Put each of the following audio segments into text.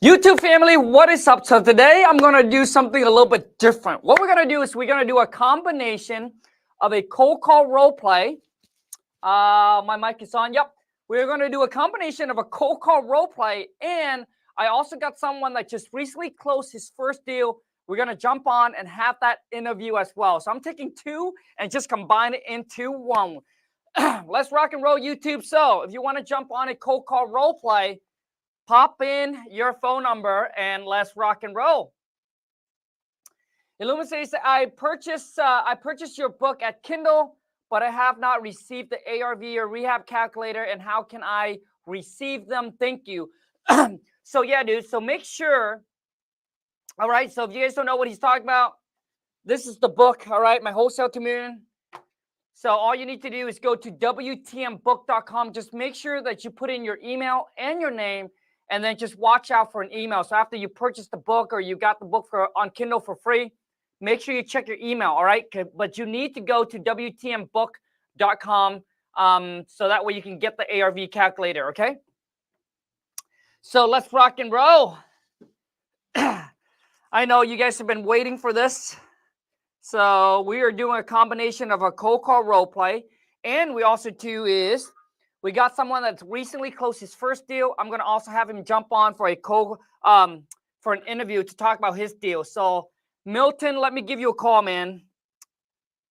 YouTube family, what is up? So today I'm going to do something a little bit different. What we're going to do is we're going to do a combination of a cold call role play. My mic is on. Yep. We're going to do a combination of a cold call role play. And I also got someone that just recently closed his first deal. We're going to jump on and have that interview as well. So I'm taking two and just combine it into one. Let's rock and roll, YouTube. So if you want to jump on a cold call role play, pop in your phone number and let's rock and roll. Illumina says, I purchased your book at Kindle, but I have not received the ARV or rehab calculator. And how can I receive them? Thank you. So yeah, dude. So make sure. All right. So if you guys don't know what he's talking about, this is the book. All right. My wholesale community. So all you need to do is go to WTMbook.com. Just make sure that you put in your email and your name. And then just watch out for an email. So after you purchase the book or you got the book on Kindle for free, make sure you check your email, all right? But you need to go to WTMbook.com so that way you can get the ARV calculator, okay? So let's rock and roll. I know you guys have been waiting for this. So we are doing a combination of a cold call role play. And we also do is we got someone that's recently closed his first deal. I'm going to also have him jump on for for an interview to talk about his deal. So Milton, let me give you a call, man.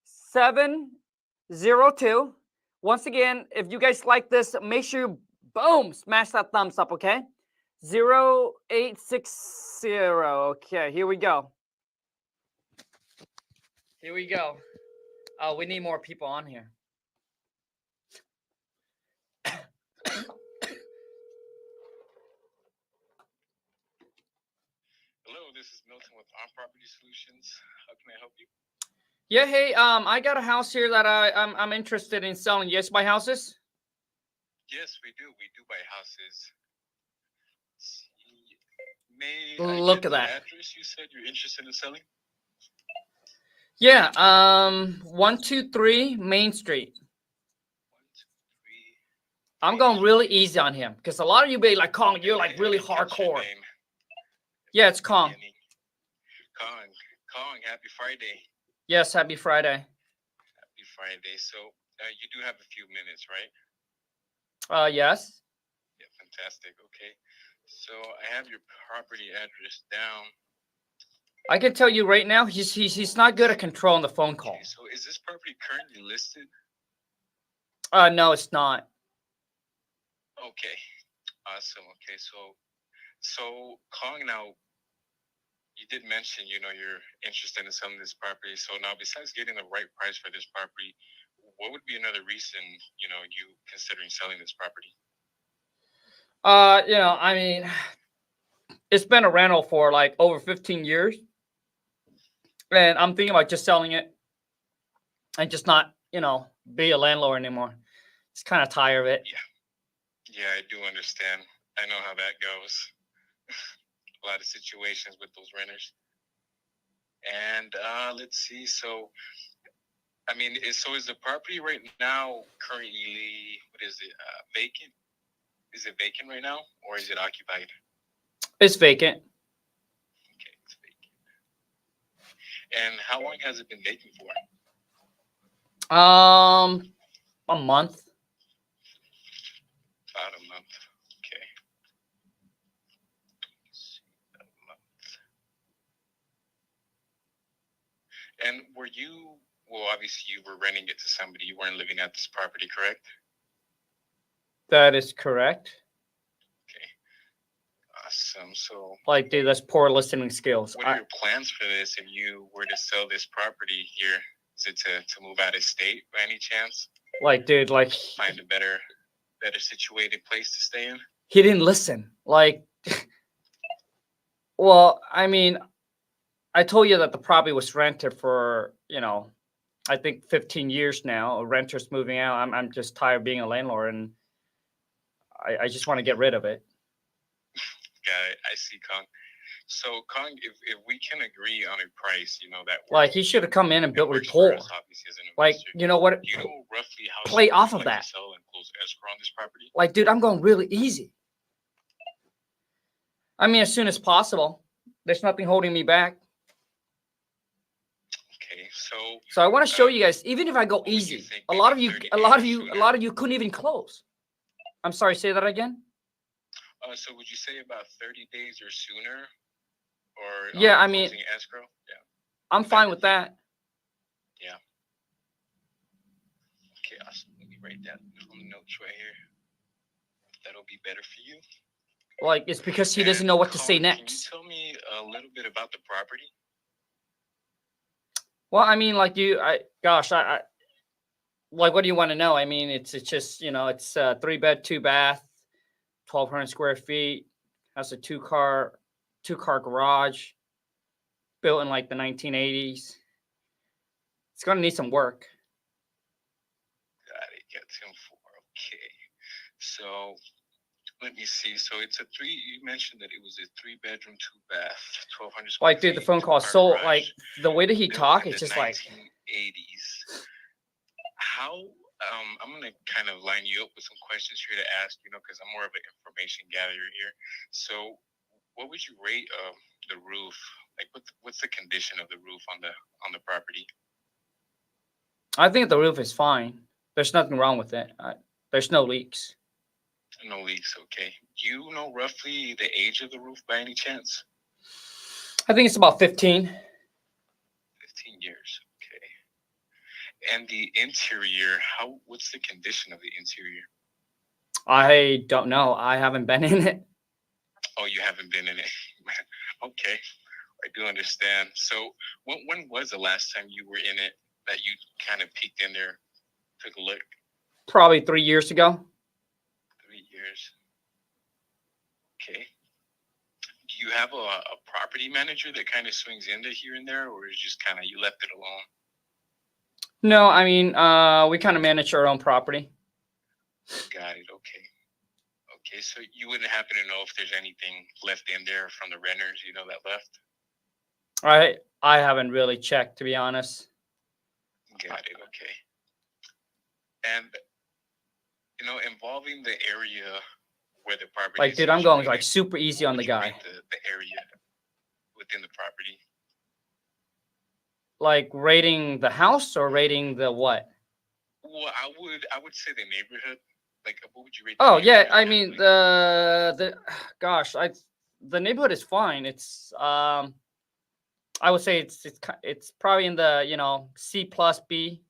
702. Once again, if you guys like this, make sure you, boom, smash that thumbs up, okay? 0860. Okay, here we go. Here we go. Oh, we need more people on here. Hello, this is Milton with On Property Solutions. How can I help you? Yeah, hey, I got a house here that I'm interested in selling. You guys buy houses? Yes, we do. We do buy houses. May Look at that address you said you're interested in selling? Yeah, 123 Main Street. 123. I'm going really easy on him because a lot of you be like, Khang, you're like really hardcore. Yeah, it's Khang. Khang, happy Friday. Yes, happy Friday. Happy Friday. So you do have a few minutes, right? Yes. Yeah, fantastic. Okay. So I have your property address down. I can tell you right now, he's not good at controlling the phone call. Okay, so is this property currently listed? No, it's not. Okay. Awesome. Okay, so Khang, now you did mention, you're interested in selling this property. So now, besides getting the right price for this property, what would be another reason, you considering selling this property? I mean, it's been a rental for like over 15 years. And I'm thinking about just selling it and just not, be a landlord anymore. Just kind of tired of it. Yeah, I do understand. I know how that goes. A lot of situations with those renters. And let's see. So, I mean, is the property right now currently, what is it, vacant? Is it vacant right now, or is it occupied? It's vacant. Okay, it's vacant. And how long has it been vacant for? A month. About a month. Okay. About a month. And were you, well, obviously you were renting it to somebody. You weren't living at this property, correct? That is correct. Okay. Awesome. So, like, dude, that's poor listening skills. What are your plans for this if you were to sell this property here? Is it to move out of state by any chance? Like, dude, like, find a better situated place to stay in? He didn't listen. Like, well, I mean, I told you that the property was rented for, I think 15 years now. A renter's moving out. I'm just tired of being a landlord, and I just want to get rid of it. Got it. I see, Khang. So, Khang, if we can agree on a price, that like, he should have come in and built rapport. Like, you know what? Do you know roughly how play off of that. Sell and close escrow on this property? Like, dude, I'm going really easy. I mean, as soon as possible. There's nothing holding me back. Okay, So I want to show you guys, even if I go what would you easy, think, a lot of maybe you, 30 a lot of days you, or a sooner? lot of you couldn't even close. I'm sorry, say that again. So would you say about 30 days or sooner, or Yeah, I mean, closing escrow? Yeah. I'm fine with that. Yeah. Okay, awesome. Let me write that on the notes right here. That'll be better for you. Like, it's because he doesn't And know what to say Khang, next. Can you tell me a little bit about the property? Well, I mean, like I like, what do you want to know? I mean, it's just, it's 3-bed, 2-bath, 1,200 square feet. Has a two-car garage, built in like the 1980s. It's gonna need some work. Got it. Got 10-4. Okay. So let me see. So it's a three. You mentioned that it was a 3-bedroom, 2-bath, 1,200 square Like, dude, the feet, phone call. two-car So, garage, like, the way that he built talk, in it's the just like, 1980s. How? I'm gonna kind of line you up with some questions here to ask. Because I'm more of an information gatherer here. So, what would you rate the roof? Like, what's the condition of the roof on the property? I think the roof is fine. There's nothing wrong with it. There's no leaks. No leaks. Okay. Do you know roughly the age of the roof by any chance? I think it's about 15. 15 years. Okay. And the interior, what's the condition of the interior? I don't know. I haven't been in it. Oh, you haven't been in it. Okay. I do understand. So when was the last time you were in it that you kind of peeked in there, took a look? Probably 3 years ago. 3 years. Okay. Do you have a property manager that kind of swings into here and there, or is just kind of you left it alone? No, I mean, we kind of manage our own property. Got it. Okay. Okay, so you wouldn't happen to know if there's anything left in there from the renters, that left? I haven't really checked, to be honest. Got it. Okay. And involving the area where the property Like, is dude, I'm going situated, like super easy on the would you guy. rate the area within the property? Like, rating the house or rating the what? Well, I would say the neighborhood. Like, what would you rate? Oh yeah, neighborhood I at? mean, gosh, the neighborhood is fine. It's I would say it's probably in the C plus B.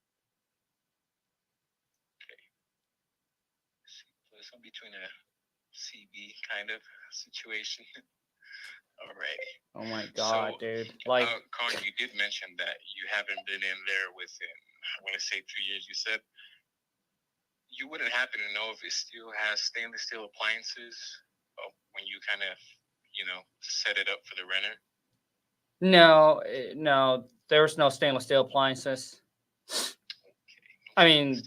So in between a CB kind of situation. All right. Oh my god, So, dude! Like, Khang, you did mention that you haven't been in there within, I want to say 3 years. You said you wouldn't happen to know if it still has stainless steel appliances when you kind of, set it up for the renter. no, there's no stainless steel appliances. Okay. I mean,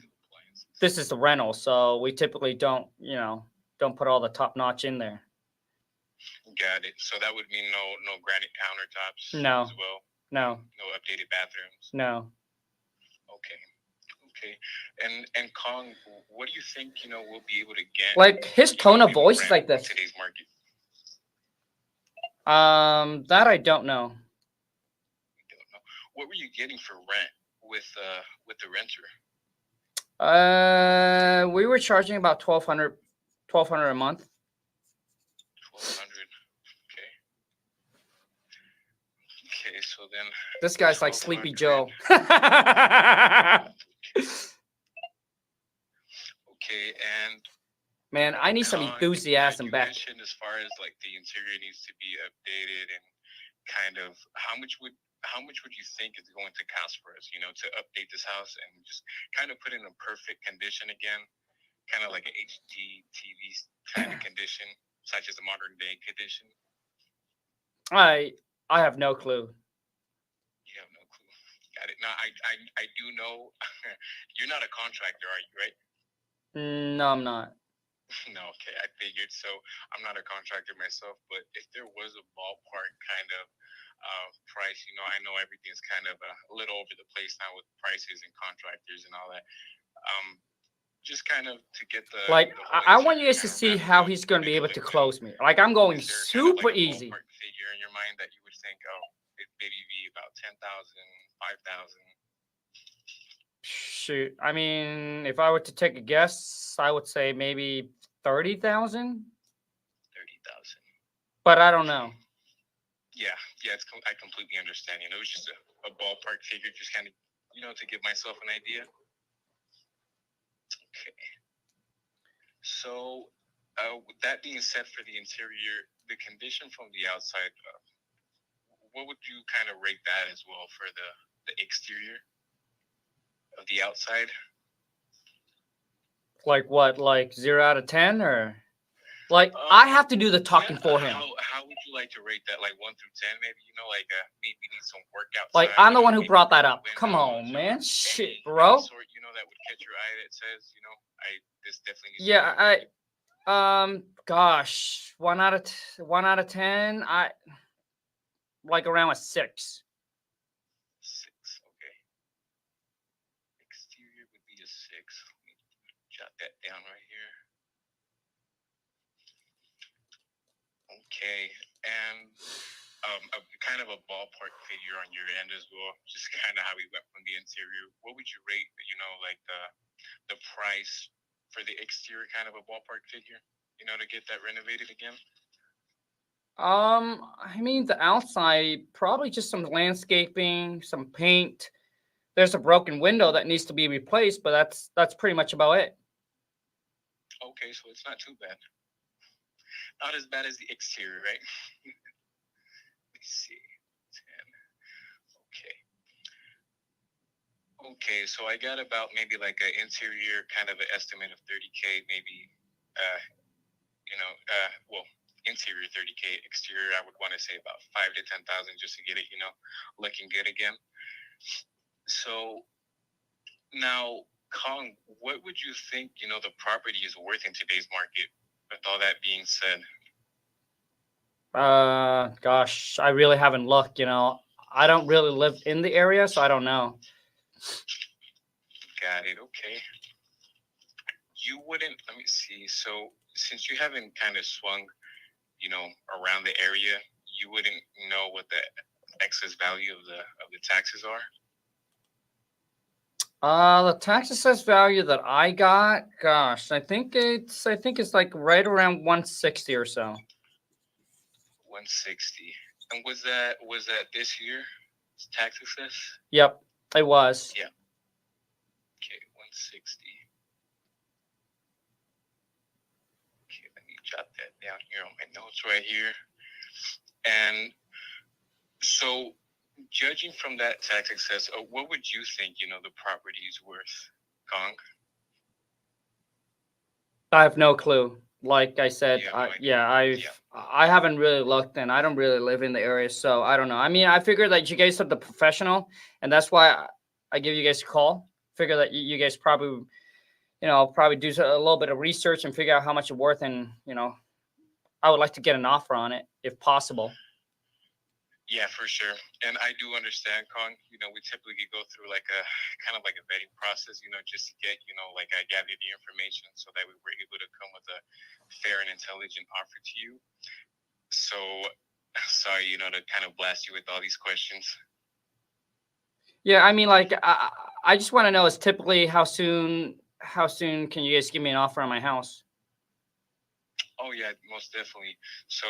this is the rental, so we typically don't put all the top notch in there. Got it. So that would mean no granite countertops No. as well? No. No updated bathrooms? No. Okay. And Khang, what do you think, we'll be able to get? Like, his tone of voice is like this. In today's market? That I don't know. What were you getting for rent with the renter? We were charging about $1,200 a month. 1,200. Okay, so then this guy's like Sleepy Joe. Okay, and man, I need some enthusiasm back. You mentioned as far as like the interior needs to be updated and kind of how much would you think is going to cost for us, to update this house and just kind of put it in a perfect condition again, kind of like an HD TV kind of condition, such as a modern day condition? I have no clue. You have no clue. Got it. Now, I do know you're not a contractor, are you, right? No, I'm not. No, okay, I figured. So I'm not a contractor myself, but if there was a ballpark kind of price, I know everything's kind of a little over the place now with prices and contractors and all that. just kind of to get the Like, the whole I want you interior guys to kind of see wrapped how up he's to going to make be it able look to good. close me. Like, I'm going Is there kind of super like a easy. ballpark figure in your mind that you would think, oh, it maybe be about 10,000, 5,000? Shoot, I mean, if I were to take a guess, I would say maybe 30,000, 30,000. but I don't know. Yeah, I completely understand. You know, it was just a ballpark figure, just kind of, you know, to give myself an idea. Okay. So, with that being said, for the interior, the condition from the outside, what would you kind of rate that as well for the exterior of the outside? Like what? Like 0 out of 10, or like I have to do the talking Yeah, for him. How would you like to rate that? Like 1 through 10, maybe? You know, like maybe need some work outside. Like, I'm the you know, one who maybe brought that broken up. Come windows on, or man. Shit, any bro. sort, you know, that would catch your eye that says, you know, this definitely needs Yeah, to be renovated. gosh, 1 out of 10. I like around a 6. 6, okay. Exterior would be a 6. Let me jot that down right here. Okay, and a kind of a ballpark figure on your end as well, just kind of how we went from the interior. What would you rate, you know, like the price for the exterior, kind of a ballpark figure, you know, to get that renovated again? I mean, the outside, probably just some landscaping, some paint. There's a broken window that needs to be replaced, but that's pretty much about it. Okay, so it's not too bad. Not as bad as the exterior, right? Let me see. 10. Okay, so I got about maybe like an interior kind of an estimate of 30K, maybe, you know, well, interior 30K, exterior I would want to say about 5 to 10,000 just to get it, you know, looking good again. So now, Khang, what would you think, you know, the property is worth in today's market? With all that being said, Gosh, I really haven't looked, you know. I don't really live in the area, so I don't know. got it. Okay. You wouldn't, let me see. So since you haven't kind of swung, you know, around the area, you wouldn't know what the excess value of the taxes are? The tax assessed value that I got, gosh, I think it's like right around 160 or so. 160. And was that this year? Tax assess? Yep, it was. Yeah. Okay, 160. Okay, let me jot that down here on my notes right here. And so, judging from that tax excess, what would you think, you know, the property is worth, Khang? I have no clue. Like I said, You have no idea. I haven't really looked, and I don't really live in the area, so I don't know. I mean, I figured that you guys are the professional, and that's why I give you guys a call. Figure that you guys probably, you know, probably do a little bit of research and figure out how much it's worth, and you know, I would like to get an offer on it if possible. Yeah, for sure. And I do understand, Khang. You know, we typically go through like a kind of like a vetting process, you know, just to get, you know, like I gather the information so that we were able to come with a fair and intelligent offer to you. So sorry, you know, to kind of blast you with all these questions. Yeah, I mean, like I just want to know is typically how soon can you guys give me an offer on my house? Oh yeah, most definitely. So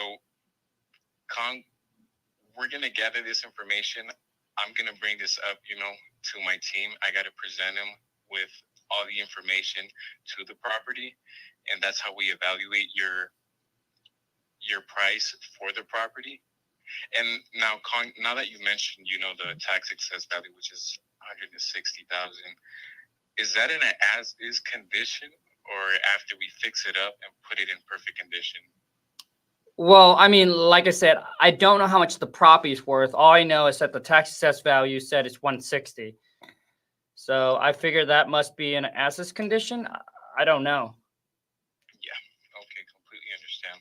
Khang, we're gonna gather this information. I'm gonna bring this up, you know, to my team. I gotta present them with all the information to the property, and that's how we evaluate your price for the property. And now, now that you mentioned, you know, the tax excess value, which is 160,000, is that in an as-is condition, or after we fix it up and put it in perfect condition? Well, I mean, like I said, I don't know how much the property is worth. All I know is that the tax assessed value said it's 160. So I figure that must be an as-is condition. I don't know. Yeah. Okay. Completely understand.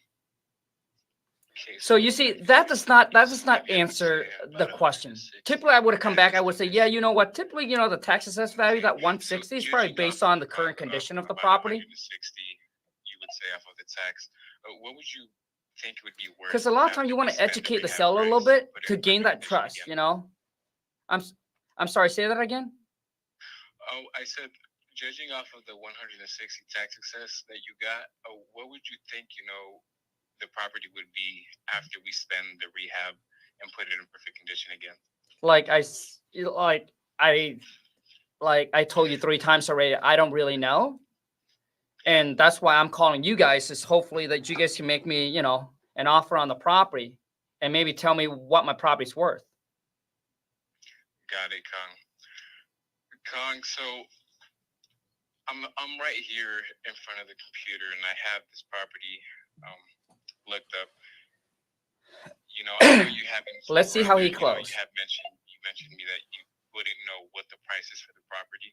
Okay, So so you see, that does not answer the question. Typically, I would have come back. I would say, yeah, you know what? Typically, the tax assessed value, that 160 is probably based on the current condition of the property. 160, you would say off of the tax. What would you think would be worth? Because a lot of times you want to educate the seller a little bit to gain that trust. I'm sorry. Say that again. Oh, I said, judging off of the 160 tax excess that you got, what would you think? The property would be after we spend the rehab and put it in perfect condition again. I told you 3 times already, I don't really know. And that's why I'm calling you guys, is hopefully that you guys can make me, an offer on the property and maybe tell me what my property's worth. Got it, Khang. Khang, so I'm right here in front of the computer and I have this property looked up. I know you haven't. Let's see how he closed. You mentioned me that you wouldn't know what the price is for the property.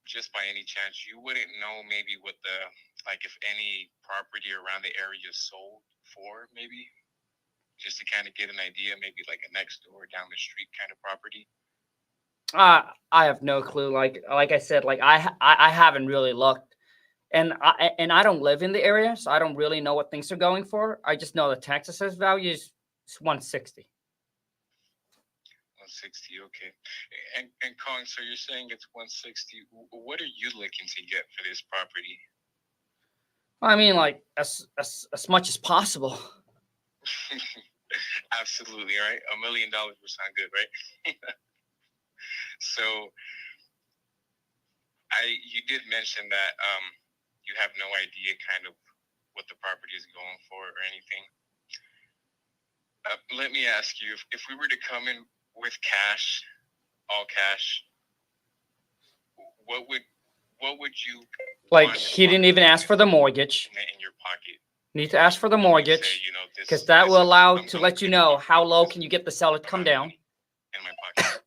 Just by any chance, you wouldn't know maybe what if any property around the area is sold for, maybe, just to kind of get an idea, maybe like a next door, down the street kind of property. I have no clue. Like I said, I haven't really looked. And I don't live in the area, so I don't really know what things are going for. I just know the tax assessed value is 160. 160, okay. And Khang, so you're saying it's 160. What are you looking to get for this property? I mean, like as much as possible. Absolutely, right? $1 million would sound good, right? So, you did mention that you have no idea kind of what the property is going for or anything. Let me ask you, if we were to come in with cash, all cash, what would you like? He didn't even ask for the mortgage in your pocket. You need to ask for the mortgage, because that will allow to let you know how low can you get the seller to come down. In my pocket.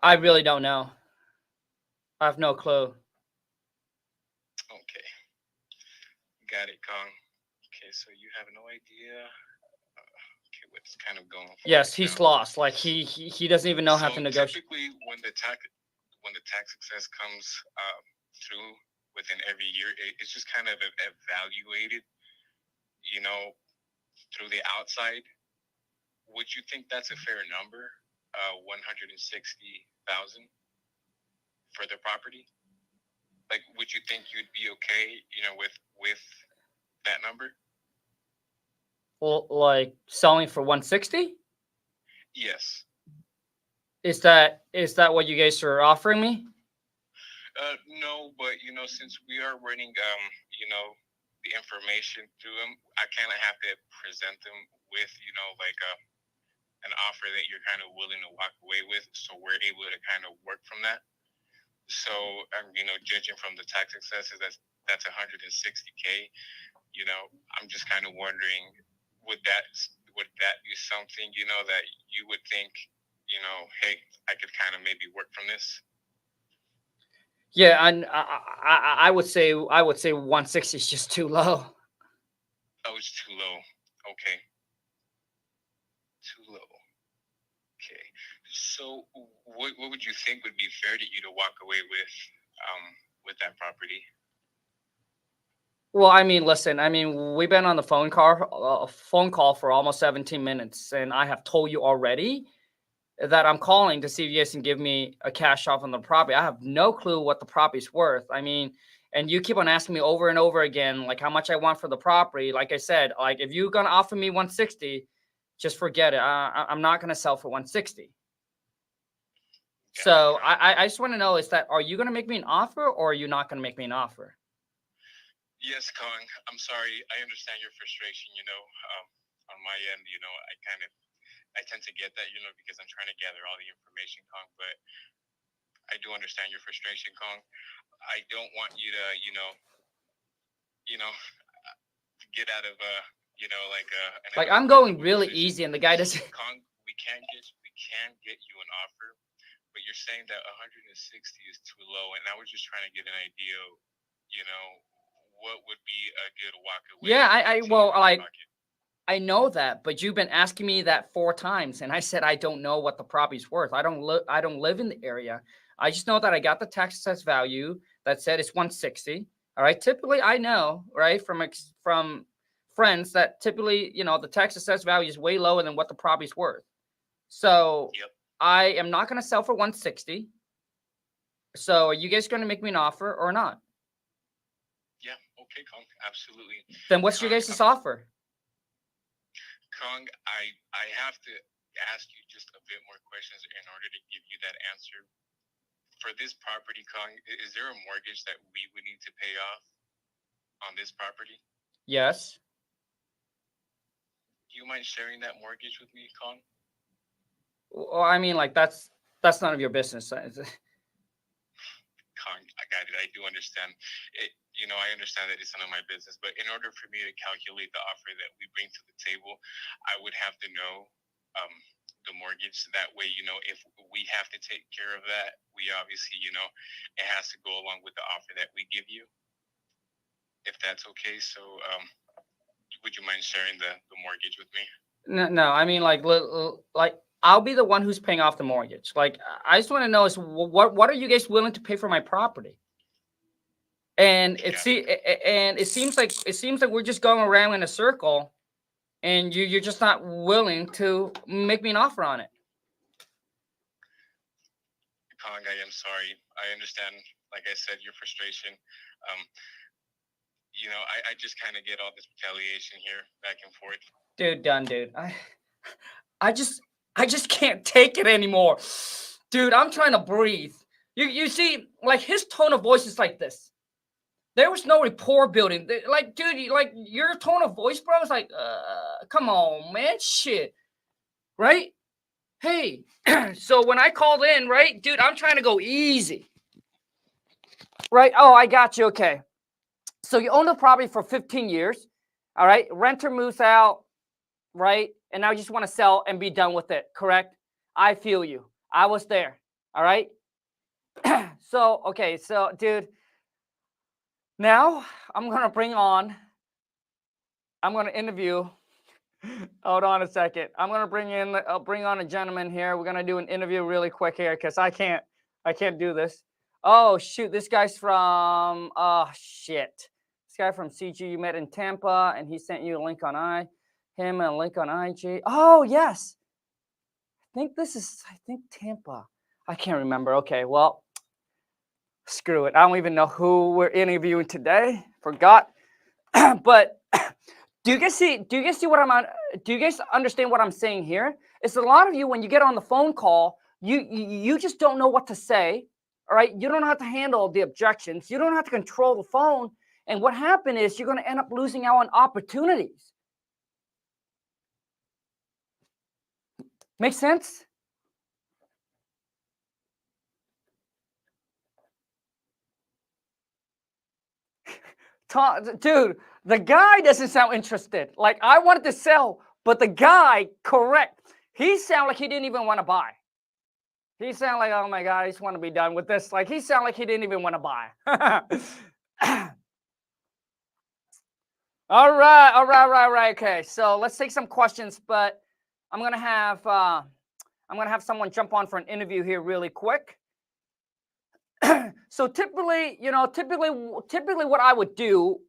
I really don't know. I have no clue. Okay. Got it, Khang. Okay, so you have no idea. Okay, what's kind of going on? Yes, he's lost. Like he doesn't even know how to negotiate. Typically, when the tax success comes through within every year, it's just kind of evaluated, through the outside. Would you think that's a fair number? 160,000 for the property? Like, would you think you'd be okay, with that number? Well, like selling for 160? Yes. Is that what you guys are offering me? No, but since we are running, the information through them, I kind of have to present them with, an offer that you're kind of willing to walk away with, so we're able to kind of work from that. So, judging from the tax excesses, that's 160K. I'm just kind of wondering, would that be something, that you would think, hey, I could kind of maybe work from this? Yeah, and I would say 160 is just too low. Oh, it's too low. Okay. Too low. Okay. So what would you think would be fair to you to walk away with that property? Well, I mean, listen, we've been on the phone call for almost 17 minutes, and I have told you already that I'm calling to see if you guys can give me a cash offer on the property. I have no clue what the property's worth. And you keep on asking me over and over again, like how much I want for the property. Like I said, like if you're gonna offer me 160, just forget it. I'm not gonna sell for 160. So I just want to know, are you gonna make me an offer, or are you not gonna make me an offer? Yes, Khang. I'm sorry. I understand your frustration. On my end, I tend to get that, because I'm trying to gather all the information, Khang. But I do understand your frustration, Khang. I don't want you to, get out of like I'm going really easy, and the guy doesn't. Khang, we can get you an offer, but you're saying that 160 is too low, and I was just trying to get an idea, what would be a good walk away? Yeah, well, like, pocket? I know that, but you've been asking me that 4 times, and I said I don't know what the property's worth. I don't live in the area. I just know that I got the tax assessed value that said it's 160. All right. Typically, I know, right, from friends that typically, the tax assessed value is way lower than what the property's worth. So Yep. I am not going to sell for 160. So are you guys going to make me an offer or not? Yeah. Okay, Khang. Absolutely. Then what's your guys' offer? Khang, I have to ask you just a bit more questions in order to give you that answer. For this property, Khang, is there a mortgage that we would need to pay off on this property? Yes. Do you mind sharing that mortgage with me, Khang? Well, I mean, like, that's none of your business. Khang, I got it. I do understand it. I understand that it's none of my business, but in order for me to calculate the offer that we bring to the table, I would have to know the mortgage. That way, if we have to take care of that, we obviously, it has to go along with the offer that we give you, if that's okay. So, would you mind sharing the mortgage with me? No, I mean, like I'll be the one who's paying off the mortgage. Like, I just want to know is what are you guys willing to pay for my property? And it seems like we're just going around in a circle, and you're just not willing to make me an offer on it. Khang, I am sorry. I understand, like I said, your frustration. I just kind of get all this retaliation here back and forth. Dude, done, dude. I just can't take it anymore. Dude, I'm trying to breathe. You see, like, his tone of voice is like this. There was no rapport building. Like, dude, like, your tone of voice, bro, is like, come on, man, shit. Right? Hey, so when I called in, right, dude, I'm trying to go easy. Right? Oh, I got you. Okay. So you own the property for 15 years. All right. Renter moves out. Right? And now you just want to sell and be done with it. Correct? I feel you. I was there. All right. So, okay. So, dude, now I'm going to interview. Hold on a second. I'm going to bring on a gentleman here. We're going to do an interview really quick here because I can't do this. Oh, shoot. This guy's from, This guy from CG you met in Tampa, and he sent you a link on him and a link on IG. Oh, yes. I think Tampa. I can't remember. Okay, well, screw it. I don't even know who we're interviewing today. Forgot. But do you guys see what I'm on? Do you guys understand what I'm saying here? It's a lot of you, when you get on the phone call, you just don't know what to say. All right. You don't know how to handle the objections. You don't have to control the phone. And what happened is you're going to end up losing out on opportunities. Make sense? Dude, the guy doesn't sound interested. Like, I wanted to sell, but the guy, correct. He sounded like he didn't even want to buy. He sounded like, oh my God, I just want to be done with this. Like, he sounded like he didn't even want to buy. All right. Okay, so let's take some questions, but I'm gonna have someone jump on for an interview here really quick. So typically what I would do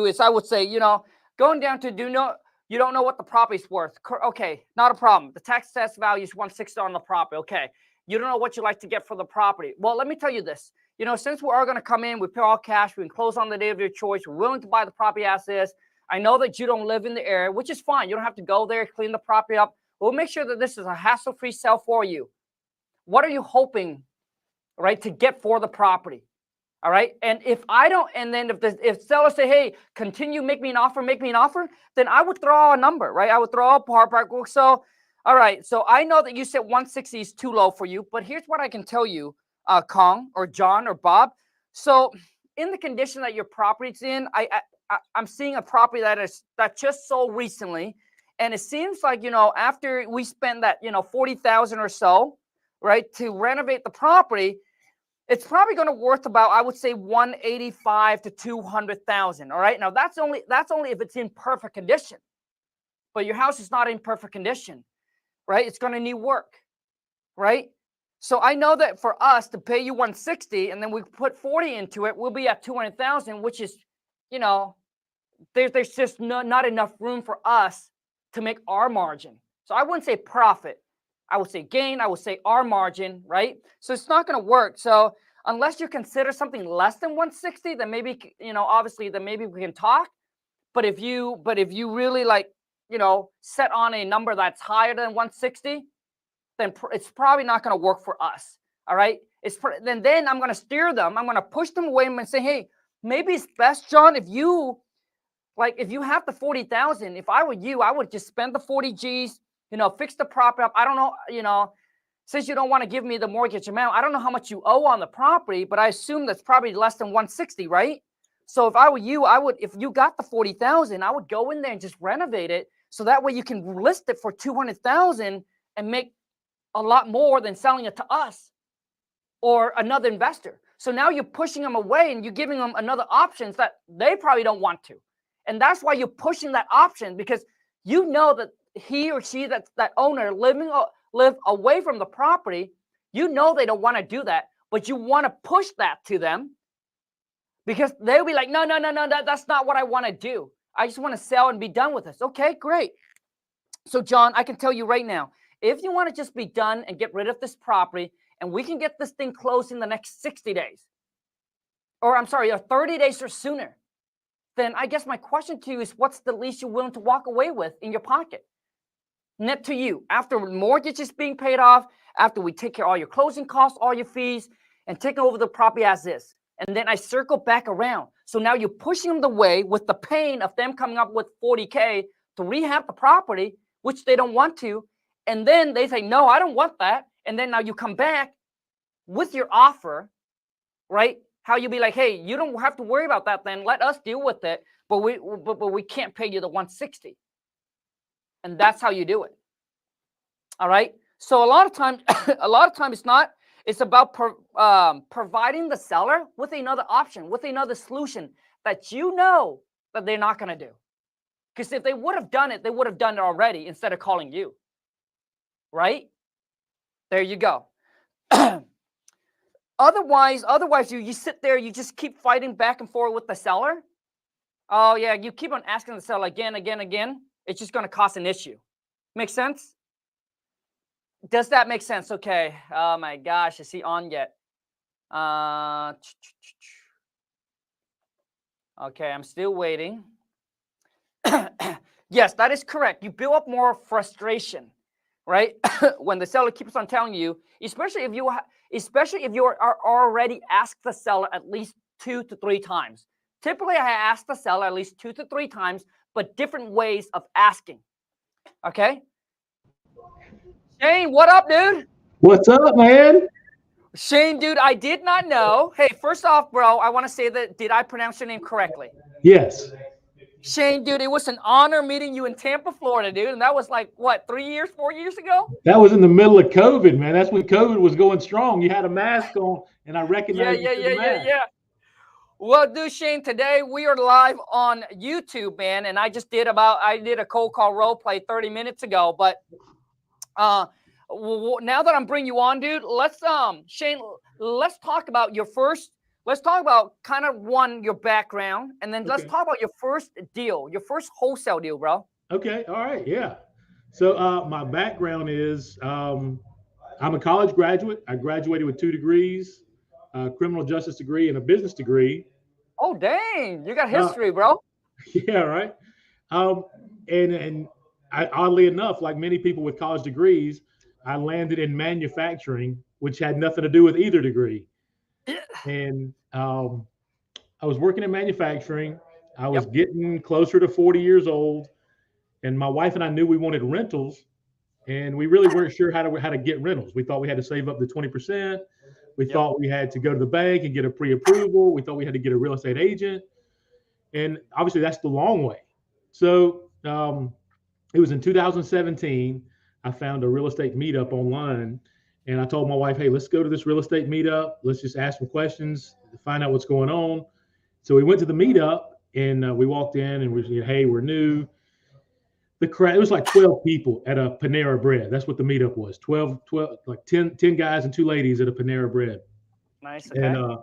is I would say, going down to you don't know what the property's worth. Okay, not a problem. The tax assessed value is 160 on the property. Okay, you don't know what you like to get for the property. Well, let me tell you this. Since we are going to come in, we pay all cash, we can close on the day of your choice, we're willing to buy the property as is. I know that you don't live in the area, which is fine. You don't have to go there, clean the property up. We'll make sure that this is a hassle-free sale for you. What are you hoping, right, to get for the property? All right. And if sellers say, hey, make me an offer, then I would throw out a number, right? I would throw out par. So, all right. So I know that you said 160 is too low for you, but here's what I can tell you, Khang or John or Bob. So in the condition that your property's in, I'm seeing a property that just sold recently. And it seems like, after we spend that, $40,000 or so, right, to renovate the property, it's probably going to worth about, I would say, 185 to 200,000. All right. Now that's only if it's in perfect condition. But your house is not in perfect condition, right? It's going to need work, right? So I know that for us to pay you 160 and then we put 40 into it, we'll be at 200,000, which is, you know, there's just not enough room for us to make our margin. So I wouldn't say profit. I would say gain. I would say our margin, right? So it's not going to work. So unless you consider something less than 160, then maybe, you know, obviously, then maybe we can talk. But if you really like, you know, set on a number that's higher than 160, then it's probably not going to work for us. All right. Then I'm going to steer them. I'm going to push them away and say, hey, maybe it's best, John, if you have the 40,000, if I were you, I would just spend the 40 G's, you know, fix the property up. I don't know, you know, since you don't want to give me the mortgage amount, I don't know how much you owe on the property, but I assume that's probably less than 160, right? So if I were you, if you got the 40,000, I would go in there and just renovate it. So that way you can list it for 200,000 and make a lot more than selling it to us or another investor. So now you're pushing them away and you're giving them another options that they probably don't want to. And that's why you're pushing that option, because you know that he or she, that owner live away from the property, you know they don't want to do that, but you want to push that to them because they'll be like, no, that's not what I want to do. I just want to sell and be done with this. Okay, great. So John, I can tell you right now, if you want to just be done and get rid of this property and we can get this thing closed in the next 60 days, or 30 days or sooner, then I guess my question to you is, what's the least you're willing to walk away with in your pocket? Net to you, after mortgage is being paid off, after we take care of all your closing costs, all your fees, and taking over the property as is. And then I circle back around. So now you're pushing them away with the pain of them coming up with 40K to rehab the property, which they don't want to. And then they say, no, I don't want that. And then now you come back with your offer, right? How you be like, hey, you don't have to worry about that then. Let us deal with it. But we can't pay you the 160. And that's how you do it. All right. So a lot of times it's about providing the seller with another option, with another solution that you know that they're not going to do. Because if they would have done it, they would have done it already instead of calling you. Right? There you go. Otherwise, you sit there, you just keep fighting back and forth with the seller. Oh, yeah, you keep on asking the seller again. It's just going to cause an issue. Make sense? Does that make sense? Okay. Oh, my gosh. Is he on yet? Okay, I'm still waiting. Yes, that is correct. You build up more frustration, right? When the seller keeps on telling you, especially if you are already asked the seller at least 2 to 3 times. Typically, I ask the seller at least 2 to 3 times, but different ways of asking. Okay? Shane, what up, dude? What's up, man? Shane, dude, I did not know. Hey, first off, bro, I want to say that, did I pronounce your name correctly? Yes. Shane, dude, it was an honor meeting you in Tampa, Florida, dude. And that was like, what, 4 years ago? That was in the middle of COVID, man. That's when COVID was going strong. You had a mask on, and I recognized you through the mask. Yeah. Well, dude, Shane, today we are live on YouTube, man. And I did a cold call role play 30 minutes ago. But now that I'm bringing you on, dude, Shane, let's talk about kind of your background, and then let's talk about your first wholesale deal, bro. Okay. All right. Yeah. So my background is I'm a college graduate. I graduated with 2 degrees, a criminal justice degree and a business degree. Oh, dang. You got history, bro. Yeah. Right. And oddly enough, like many people with college degrees, I landed in manufacturing, which had nothing to do with either degree. And I was working in manufacturing. I was getting closer to 40 years old, and my wife and I knew we wanted rentals, and we really weren't sure how to get rentals. We thought we had to save up to 20%. We thought we had to go to the bank and get a pre-approval. We thought we had to get a real estate agent, and obviously that's the long way. So it was in 2017. I found a real estate meetup online, And I told my wife, hey, let's go to this real estate meetup. Let's just ask some questions, find out what's going on. So we went to the meetup, and we walked in, and we said, hey, we're new. The crowd, it was like 12 people at a Panera Bread. That's what the meetup was. 12, like 10 guys and 2 ladies at a Panera Bread. Nice. Okay. And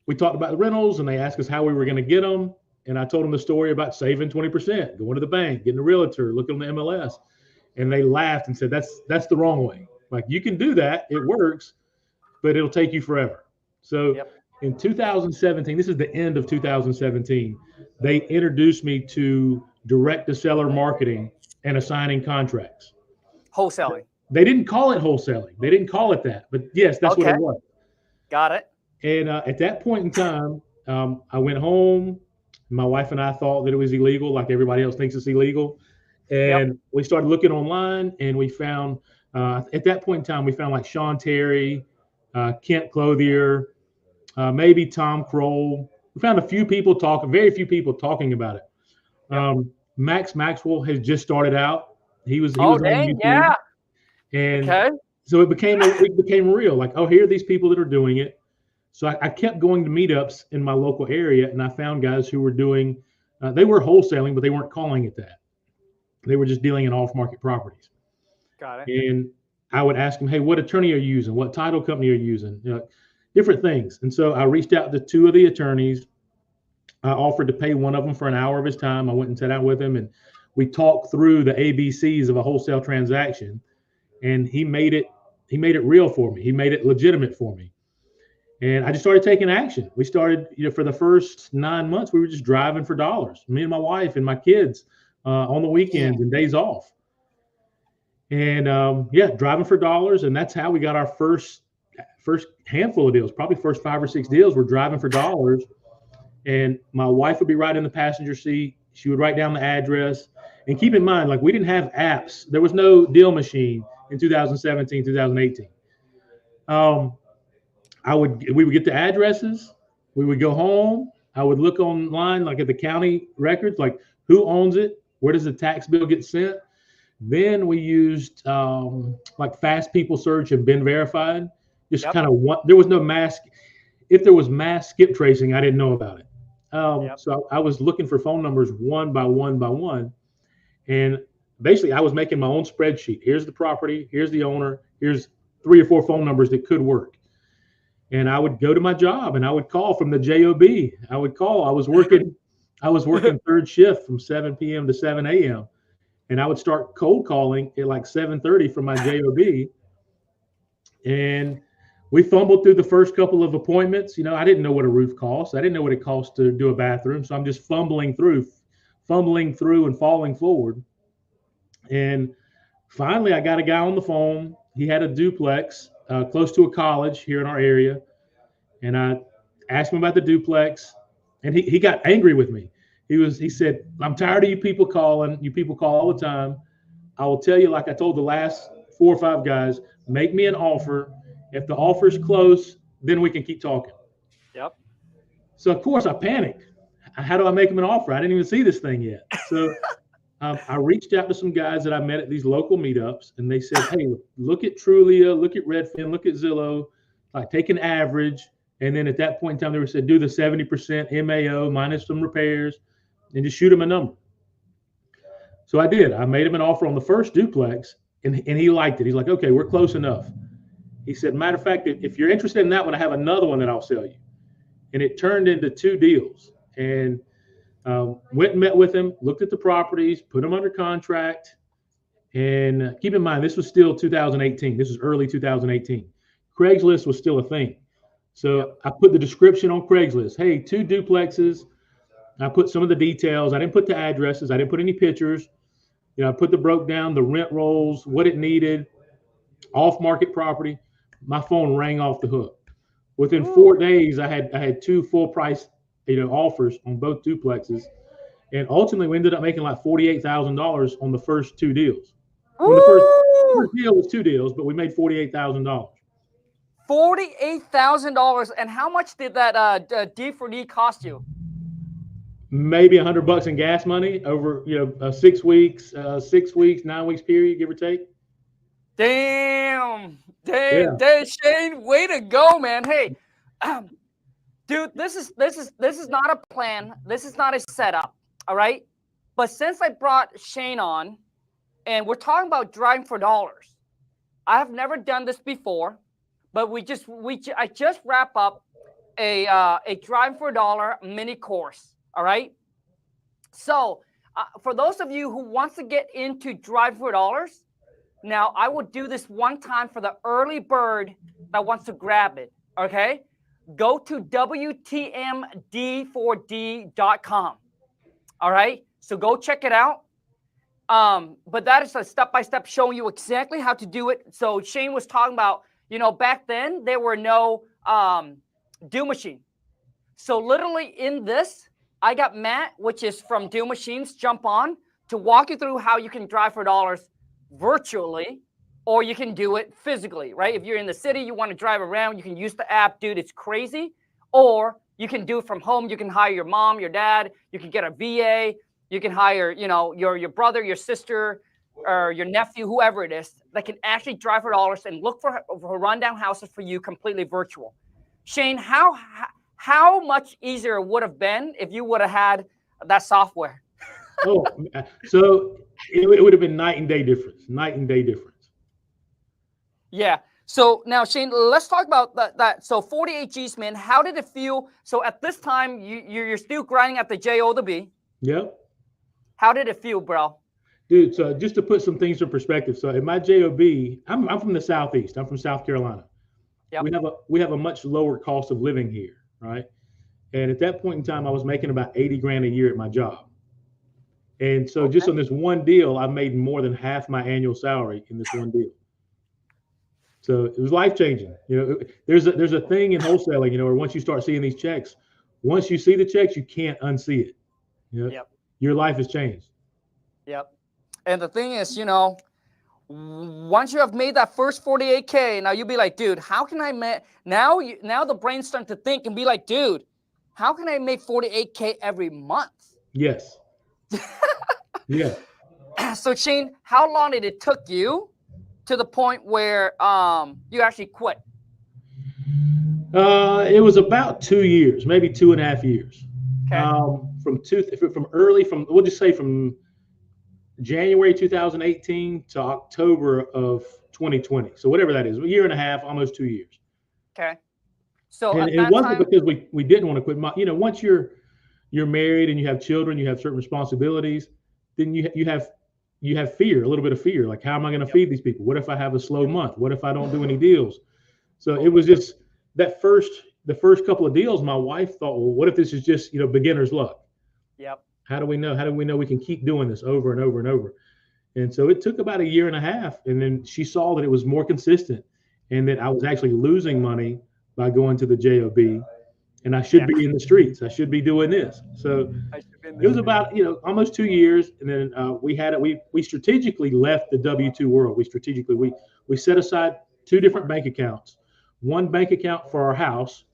we talked about the rentals, and they asked us how we were going to get them. And I told them the story about saving 20%, going to the bank, getting a realtor, looking on the MLS. And they laughed and said, that's the wrong way. Like, you can do that. It works, but it'll take you forever. So in 2017, this is the end of 2017, they introduced me to direct to seller marketing and assigning contracts. Wholesaling. They didn't call it wholesaling. They didn't call it that, but yes, that's what it was. Got it. And at that point in time, I went home. My wife and I thought that it was illegal, like everybody else thinks it's illegal. And we started looking online, and we found, at that point in time, we found like Sean Terry, Kent Clothier, maybe Tom Kroll. We found a few people very few people talking about it. Max Maxwell has just started out. He was on YouTube. Yeah. And so it became real. Like, oh, here are these people that are doing it. So I kept going to meetups in my local area, and I found guys who were doing, they were wholesaling, but they weren't calling it that. They were just dealing in off-market properties. Got it. And I would ask them, hey, what attorney are you using? What title company are you using? Different things. And so I reached out to 2 of the attorneys. I offered to pay one of them for an hour of his time. I went and sat out with him, and we talked through the ABCs of a wholesale transaction. And he made it real for me. He made it legitimate for me. And I just started taking action. We started, for the first 9 months, we were just driving for dollars, me and my wife and my kids, on the weekends and days off. And driving for dollars. And that's how we got our first handful of deals, probably first 5 or 6 deals. We're driving for dollars. And my wife would be right in the passenger seat. She would write down the address. And keep in mind, like, we didn't have apps. There was no deal machine in 2017, 2018. We would get the addresses. We would go home. I would look online, like at the county records, like who owns it? Where does the tax bill get sent? Then we used like Fast People Search and Been Verified. Just kind of there was no mass. If there was mass skip tracing, I didn't know about it. So I was looking for phone numbers one by one by one. And basically I was making my own spreadsheet. Here's the property. Here's the owner. Here's 3 or 4 phone numbers that could work. And I would go to my job and I would call from the JOB. I would call. I was working 3rd shift from 7 p.m. to 7 a.m. And I would start cold calling at like 7:30 from my JOB. And we fumbled through the first couple of appointments. I didn't know what a roof costs. I didn't know what it costs to do a bathroom. So I'm just fumbling through and falling forward. And finally, I got a guy on the phone. He had a duplex close to a college here in our area. And I asked him about the duplex, and he got angry with me. He said, I'm tired of you people calling. You people call all the time. I will tell you, like I told the last 4 or 5 guys, make me an offer. If the offer's close, then we can keep talking. Yep. So of course I panicked. How do I make him an offer? I didn't even see this thing yet. So I reached out to some guys that I met at these local meetups, and they said, hey, look at Trulia, look at Redfin, look at Zillow, like take an average. And then at that point in time, they said, do the 70% MAO minus some repairs and just shoot him a number. So I did. I made him an offer on the first duplex, and he liked it. He's like, okay, we're close enough. He said, matter of fact, if you're interested in that one, I have another one that I'll sell you. And it turned into 2 deals. And went and met with him, looked at the properties, put them under contract. And keep in mind, this was still 2018. This was early 2018. Craigslist was still a thing. So I put the description on Craigslist. Hey, 2 duplexes. I put some of the details. I didn't put the addresses. I didn't put any pictures. I broke down the rent rolls, what it needed, off-market property. My phone rang off the hook. Within 4 days, I had 2 full price offers on both duplexes, and ultimately we ended up making like $48,000 on the first 2 deals. Well, the first deal was 2 deals, but we made $48,000. $48,000. And how much did that D for D cost you? Maybe $100 in gas money over 6 weeks, 9 weeks period, give or take. Damn, Yeah. Shane, way to go, man. Hey, dude, this is not a plan. This is not a setup. All right. But since I brought Shane on, and we're talking about driving for dollars, I have never done this before, but I just wrap up a driving for a dollar mini course. All right. So for those of you who wants to get into driving for dollars, now I will do this one time for the early bird that wants to grab it. Okay. Go to WTMD4D.com. All right. So go check it out. But that is a step-by-step showing you exactly how to do it. So Shane was talking about, back then there were no Do Machine. So literally in this, I got Matt, which is from Do Machines, Jump On, to walk you through how you can drive for dollars virtually, or you can do it physically, right? If you're in the city, you want to drive around, you can use the app, dude, it's crazy. Or you can do it from home. You can hire your mom, your dad, you can get a VA, you can hire, your brother, your sister, or your nephew, whoever it is, that can actually drive for dollars and look for rundown houses for you completely virtual. Shane, how much easier it would have been if you would have had that software? Oh, so it would have been night and day difference. Yeah. So now, Shane, let's talk about that. So 48 G's, man, how did it feel? So at this time, you're still grinding at the JO to B. Yep. How did it feel, bro? Dude, so just to put some things in perspective. So in my JOB, I'm from the Southeast. I'm from South Carolina. Yep. We have a much lower cost of living here, right? And at that point in time, I was making about 80 grand a year at my job. And so just on this one deal, I made more than half my annual salary in this one deal. So it was life-changing. There's a thing in wholesaling, where once you start seeing these checks, once you see the checks, you can't unsee it. Yep. Your life has changed. Yep. And the thing is, once you have made that first 48K, now you'll be like, dude, how can I make, now the brain's starting to think and be like, dude, how can I make 48K every month? Yes. Yeah. So Shane, how long did it took you to the point where you actually quit? It was about 2 years, maybe 2.5 years. Okay. We'll just say from January 2018 to October of 2020. So whatever that is, a year and a half, almost 2 years. Okay. So and it wasn't because we didn't want to quit. Once you're married and you have children, you have certain responsibilities, then you have fear, a little bit of fear. Like, how am I going to feed these people? What if I have a slow month? What if I don't do any deals? So it was just the first couple of deals, my wife thought, well, what if this is just, beginner's luck? Yep. How do we know we can keep doing this over and over and over? And so it took about a year and a half. And then she saw that it was more consistent and that I was actually losing money by going to the JOB, and I should be in the streets. I should be doing this. So it was about, almost 2 years. And then we strategically left the W-2 world. We set aside 2 different bank accounts. One bank account for our house,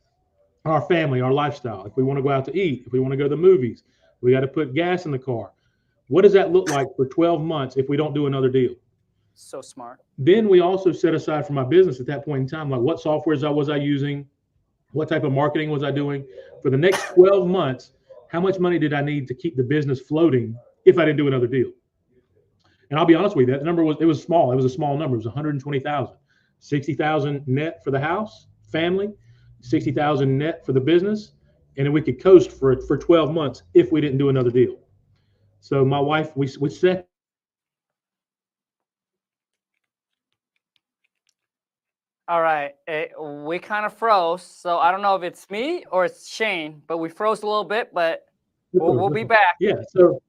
our family, our lifestyle. If we want to go out to eat, if we want to go to the movies, we got to put gas in the car. What does that look like for 12 months if we don't do another deal? So smart. Then we also set aside for my business at that point in time, like what softwares was I using? What type of marketing was I doing? For the next 12 months, how much money did I need to keep the business floating if I didn't do another deal? And I'll be honest with you, that number was small. It was a small number. It was 120,000. 60,000 net for the house, family, 60,000 net for the business, and then we could coast for 12 months if we didn't do another deal. So my wife, we set. All right, we kind of froze. So I don't know if it's me or it's Shane, but we froze a little bit, but we'll be back. Yeah. So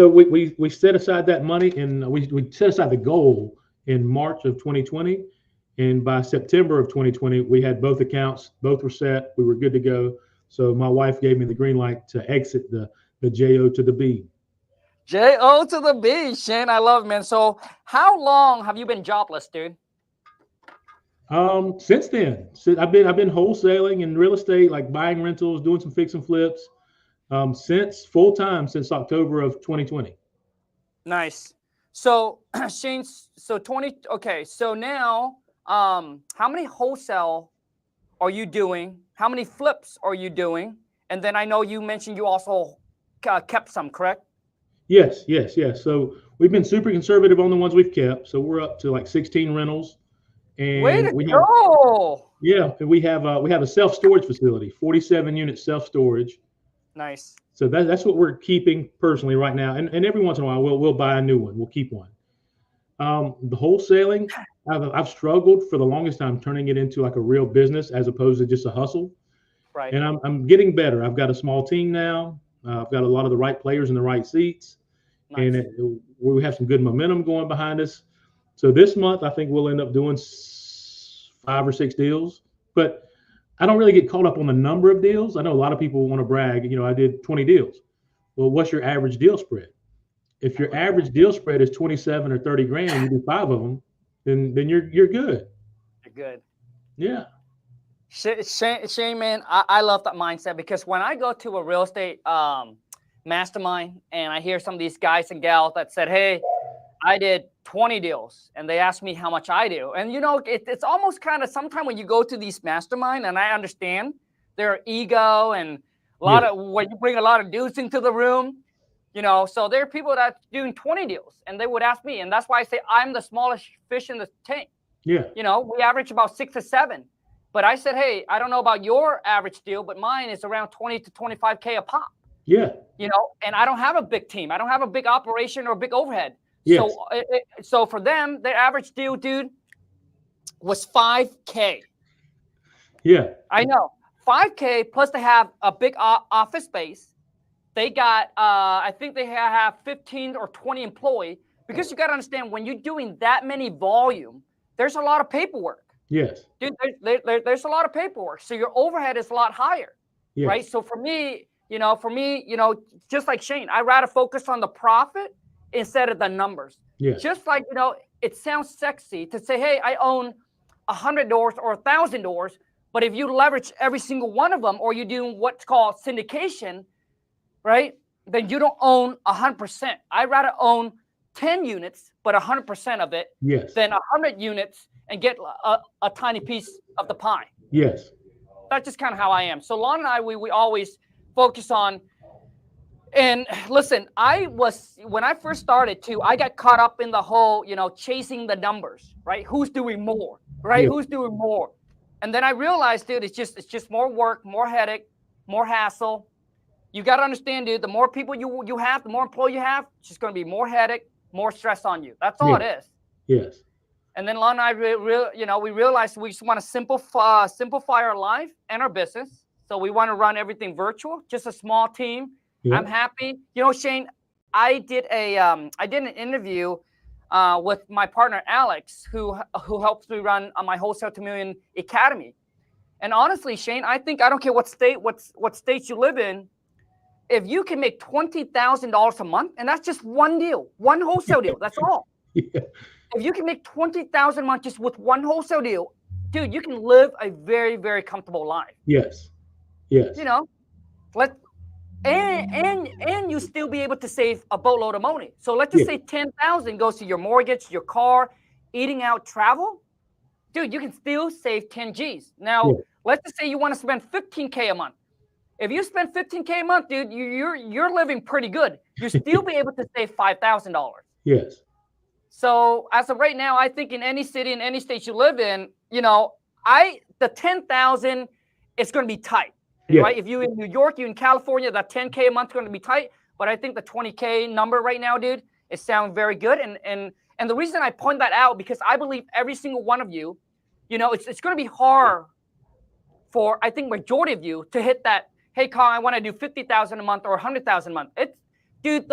we set aside that money, and we set aside the goal in March of 2020. And by September of 2020, we had both accounts, both were set, we were good to go. So my wife gave me the green light to exit the JO to the B. JO to the B, Shane, I love it, man. So how long have you been jobless, dude? Since then, I've been wholesaling in real estate, like buying rentals, doing some fix and flips, since full time since October of 2020. Nice. So Shane, so 20. Okay, so now, how many wholesale are you doing? How many flips are you doing? And then I know you mentioned you also kept some, correct? Yes, yes, yes. So we've been super conservative on the ones we've kept. So we're up to like 16 rentals, Way and to we have go! we have a self storage facility, 47 unit self storage. Nice. So that's what we're keeping personally right now. And every once in a while we'll buy a new one. We'll keep one. The wholesaling, I've struggled for the longest time turning it into like a real business as opposed to just a hustle. Right. And I'm getting better. I've got a small team now. I've got a lot of the right players in the right seats, Nice. and we have some good momentum going behind us. So this month, I think we'll end up doing 5 or 6 deals. But I don't really get caught up on the number of deals. I know a lot of people want to brag. You know, I did 20 deals. Well, what's your average deal spread? If your average deal spread is 27 or 30 grand, and you do 5 of them, then you're good. You're good. Yeah. Shane, man, I love that mindset, because when I go to a real estate mastermind and I hear some of these guys and gals that said, hey, I did 20 deals, and they ask me how much I do. And, you know, it's almost kind of sometimes when you go to these mastermind, and I understand their ego and a lot of when you bring a lot of dudes into the room, you know, so there are people that are doing 20 deals, and they would ask me. And that's why I say I'm the smallest fish in the tank. Yeah. You know, we average about 6 to 7. But I said, hey, I don't know about your average deal, but mine is around 20 to 25K a pop. Yeah. You know, and I don't have a big team. I don't have a big operation or a big overhead. Yes. So for them, their average deal, dude, was 5K. Yeah. I know. 5K, plus they have a big office space. They got, I think they have 15 or 20 employees, because you got to understand, when you're doing that many volume, there's a lot of paperwork. Yes. Dude, there's a lot of paperwork. So your overhead is a lot higher, Yes. right? So for me, just like Shane, I rather focus on the profit instead of the numbers. Yes. Just like, you know, it sounds sexy to say, hey, I own 100 doors or 1,000 doors, but if you leverage every single one of them, or you're doing what's called syndication, right, then you don't own 100%. I'd rather own 10 units, but 100% of it, Yes. than 100 units and get a tiny piece of the pie. Yes. That's just kind of how I am. So Lon and I, we always focus on, and listen, when I first started too, I got caught up in the whole, you know, chasing the numbers, right? Who's doing more, right? Yeah. Who's doing more? And then I realized, dude, it's just more work, more headache, more hassle. You got to understand, dude, the more people you have, the more employees you have, it's just going to be more headache, more stress on you. That's all it is. Yes. And then Lon and I, we realized we just want to simplify our life and our business. So we want to run everything virtual, just a small team. Yeah. I'm happy. You know, Shane, I did an interview with my partner Alex, who helps me run my Wholesale to Million Academy. And honestly, Shane, I don't care what states you live in. If you can make $20,000 a month, and that's just one deal, one wholesale deal, that's all. Yeah. If you can make $20,000 a month just with one wholesale deal, dude, you can live a very, very comfortable life. Yes. Yes. You know, and you still be able to save a boatload of money. So let's just say 10,000 goes to your mortgage, your car, eating out, travel. Dude, you can still save 10 G's. Now, let's just say you want to spend 15K a month. If you spend 15K a month, dude, you're living pretty good. You still be able to save $5,000. Yes. So as of right now, I think in any city, in any state you live in, you know, the 10,000 is going to be tight, right? If you're in New York, you're in California, that 10K a month is going to be tight. But I think the 20K number right now, dude, it sounds very good. And the reason I point that out, because I believe every single one of you, you know, it's going to be hard for, I think, majority of you to hit that. Hey, Khang, I want to do 50,000 a month or 100,000 a month. Dude,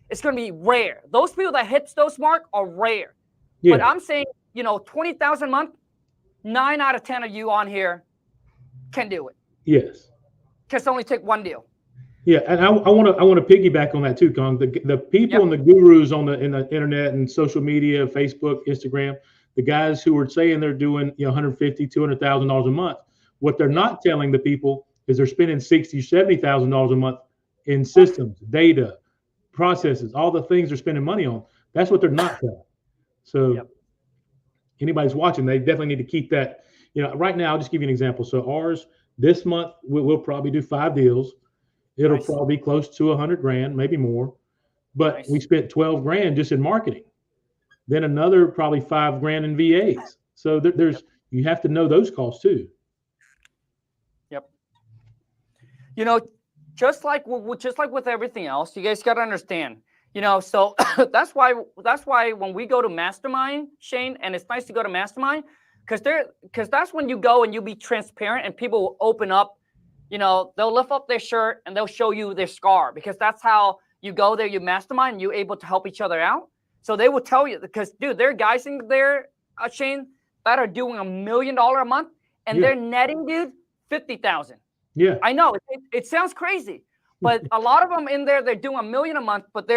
it's going to be rare. Those people that hits those mark are rare. Yeah. But I'm saying, you know, 20,000 a month, 9 out of 10 of you on here can do it. Yes. Just only take one deal. Yeah, and I want to piggyback on that too, Khang. The people and the gurus in the internet and social media, Facebook, Instagram, the guys who are saying they're doing, you know, $150,000, $200,000 a month. What they're not telling the people is they're spending $60,000, $70,000 a month in systems, data, processes, all the things they're spending money on. That's what they're not selling. So Yep. anybody's watching, they definitely need to keep that. Right now, I'll just give you an example. So ours this month, we'll probably do 5 deals. It'll Nice. probably be close to 100 grand, maybe more. But Nice. we spent 12 grand just in marketing. Then another probably 5 grand in VAs. So there's you have to know those costs too. Yep. Just like with everything else, you guys got to understand. So that's why when we go to mastermind, Shane, and it's nice to go to mastermind because that's when you go and you be transparent and people will open up. They'll lift up their shirt and they'll show you their scar because that's how you go there. You mastermind and you're able to help each other out. So they will tell you because, dude, there are guys in there, Shane, that are doing $1 million a month and they're netting, dude, 50,000. Yeah, I know it sounds crazy, but a lot of them in there, they're doing $1 million a month, but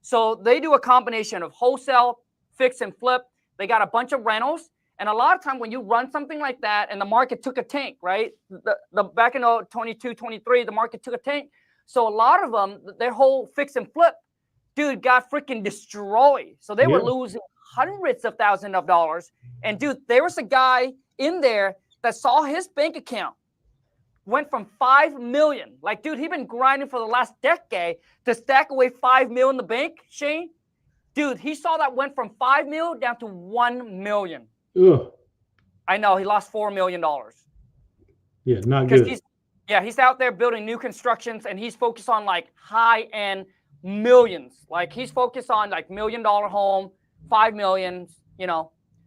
so they do a combination of wholesale, fix and flip. They got a bunch of rentals. And a lot of time when you run something like that and the market took a tank, right? The back in 22, 23, the market took a tank. So a lot of them, their whole fix and flip, dude, got freaking destroyed. So they were losing hundreds of thousands of dollars. And dude, there was a guy in there that saw his bank account went from 5 million. Like, dude, he'd been grinding for the last decade to stack away 5 mil in the bank, Shane. Dude, he saw that went from 5 mil down to 1 million. Ugh. I know, he lost $4 million. Yeah, not good. He's out there building new constructions and he's focused on like high-end millions. Like he's focused on like $1 million home, 5 million,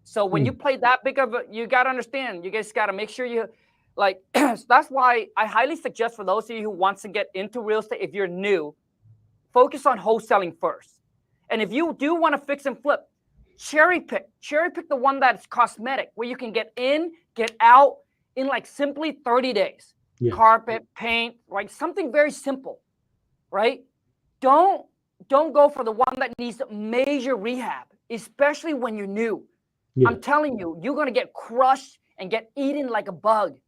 So when you play that big of you got to understand, you guys got to make sure you like, that's why I highly suggest for those of you who wants to get into real estate, if you're new, focus on wholesaling first. And if you do want to fix and flip, cherry pick the one that's cosmetic where you can get in, get out in like simply 30 days. Yeah. Carpet, paint, like something very simple, right? Don't go for the one that needs major rehab, especially when you're new. Yeah. I'm telling you, you're going to get crushed and get eaten like a bug.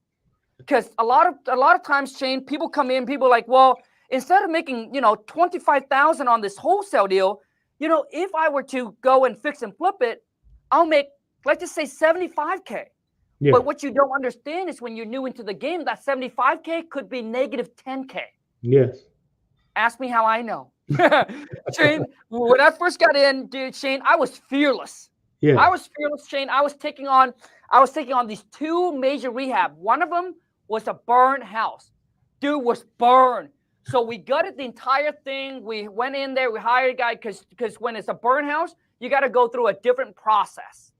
Because a lot of times, Shane, people come in, people are like, well, instead of making, 25,000 on this wholesale deal, if I were to go and fix and flip it, I'll make, let's just say 75K. Yeah. But what you don't understand is when you're new into the game, that 75K could be negative 10K. Yes. Ask me how I know. Shane, when I first got in, dude, Shane, I was fearless. Yeah. I was fearless, Shane. I was taking on these 2 major rehab. One of them was a burned house. Dude was burned. So we gutted the entire thing. We went in there. We hired a guy because when it's a burn house, you got to go through a different process.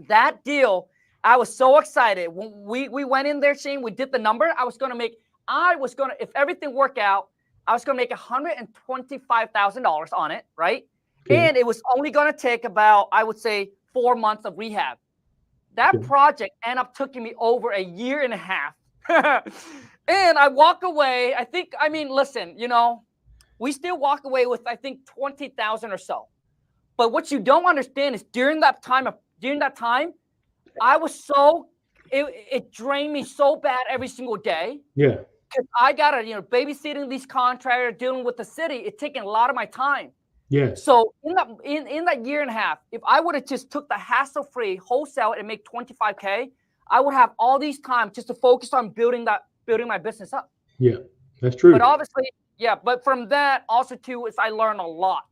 That deal, I was so excited. When we went in there, Shane, we did the number. If everything worked out, I was going to make $125,000 on it, right? Okay. And it was only going to take about, I would say, 4 months of rehab. That project ended up taking me over a year and a half. And I walk away. Listen, we still walk away with, I think, 20,000 or so. But what you don't understand is during that time, I was it drained me so bad every single day. Yeah. Because I got to, babysitting these contractors, dealing with the city, it's taking a lot of my time. Yeah. So in that year and a half, if I would have just took the hassle-free wholesale and make 25K, I would have all these time just to focus on building my business up. Yeah, that's true. But obviously, but from that also too is I learned a lot.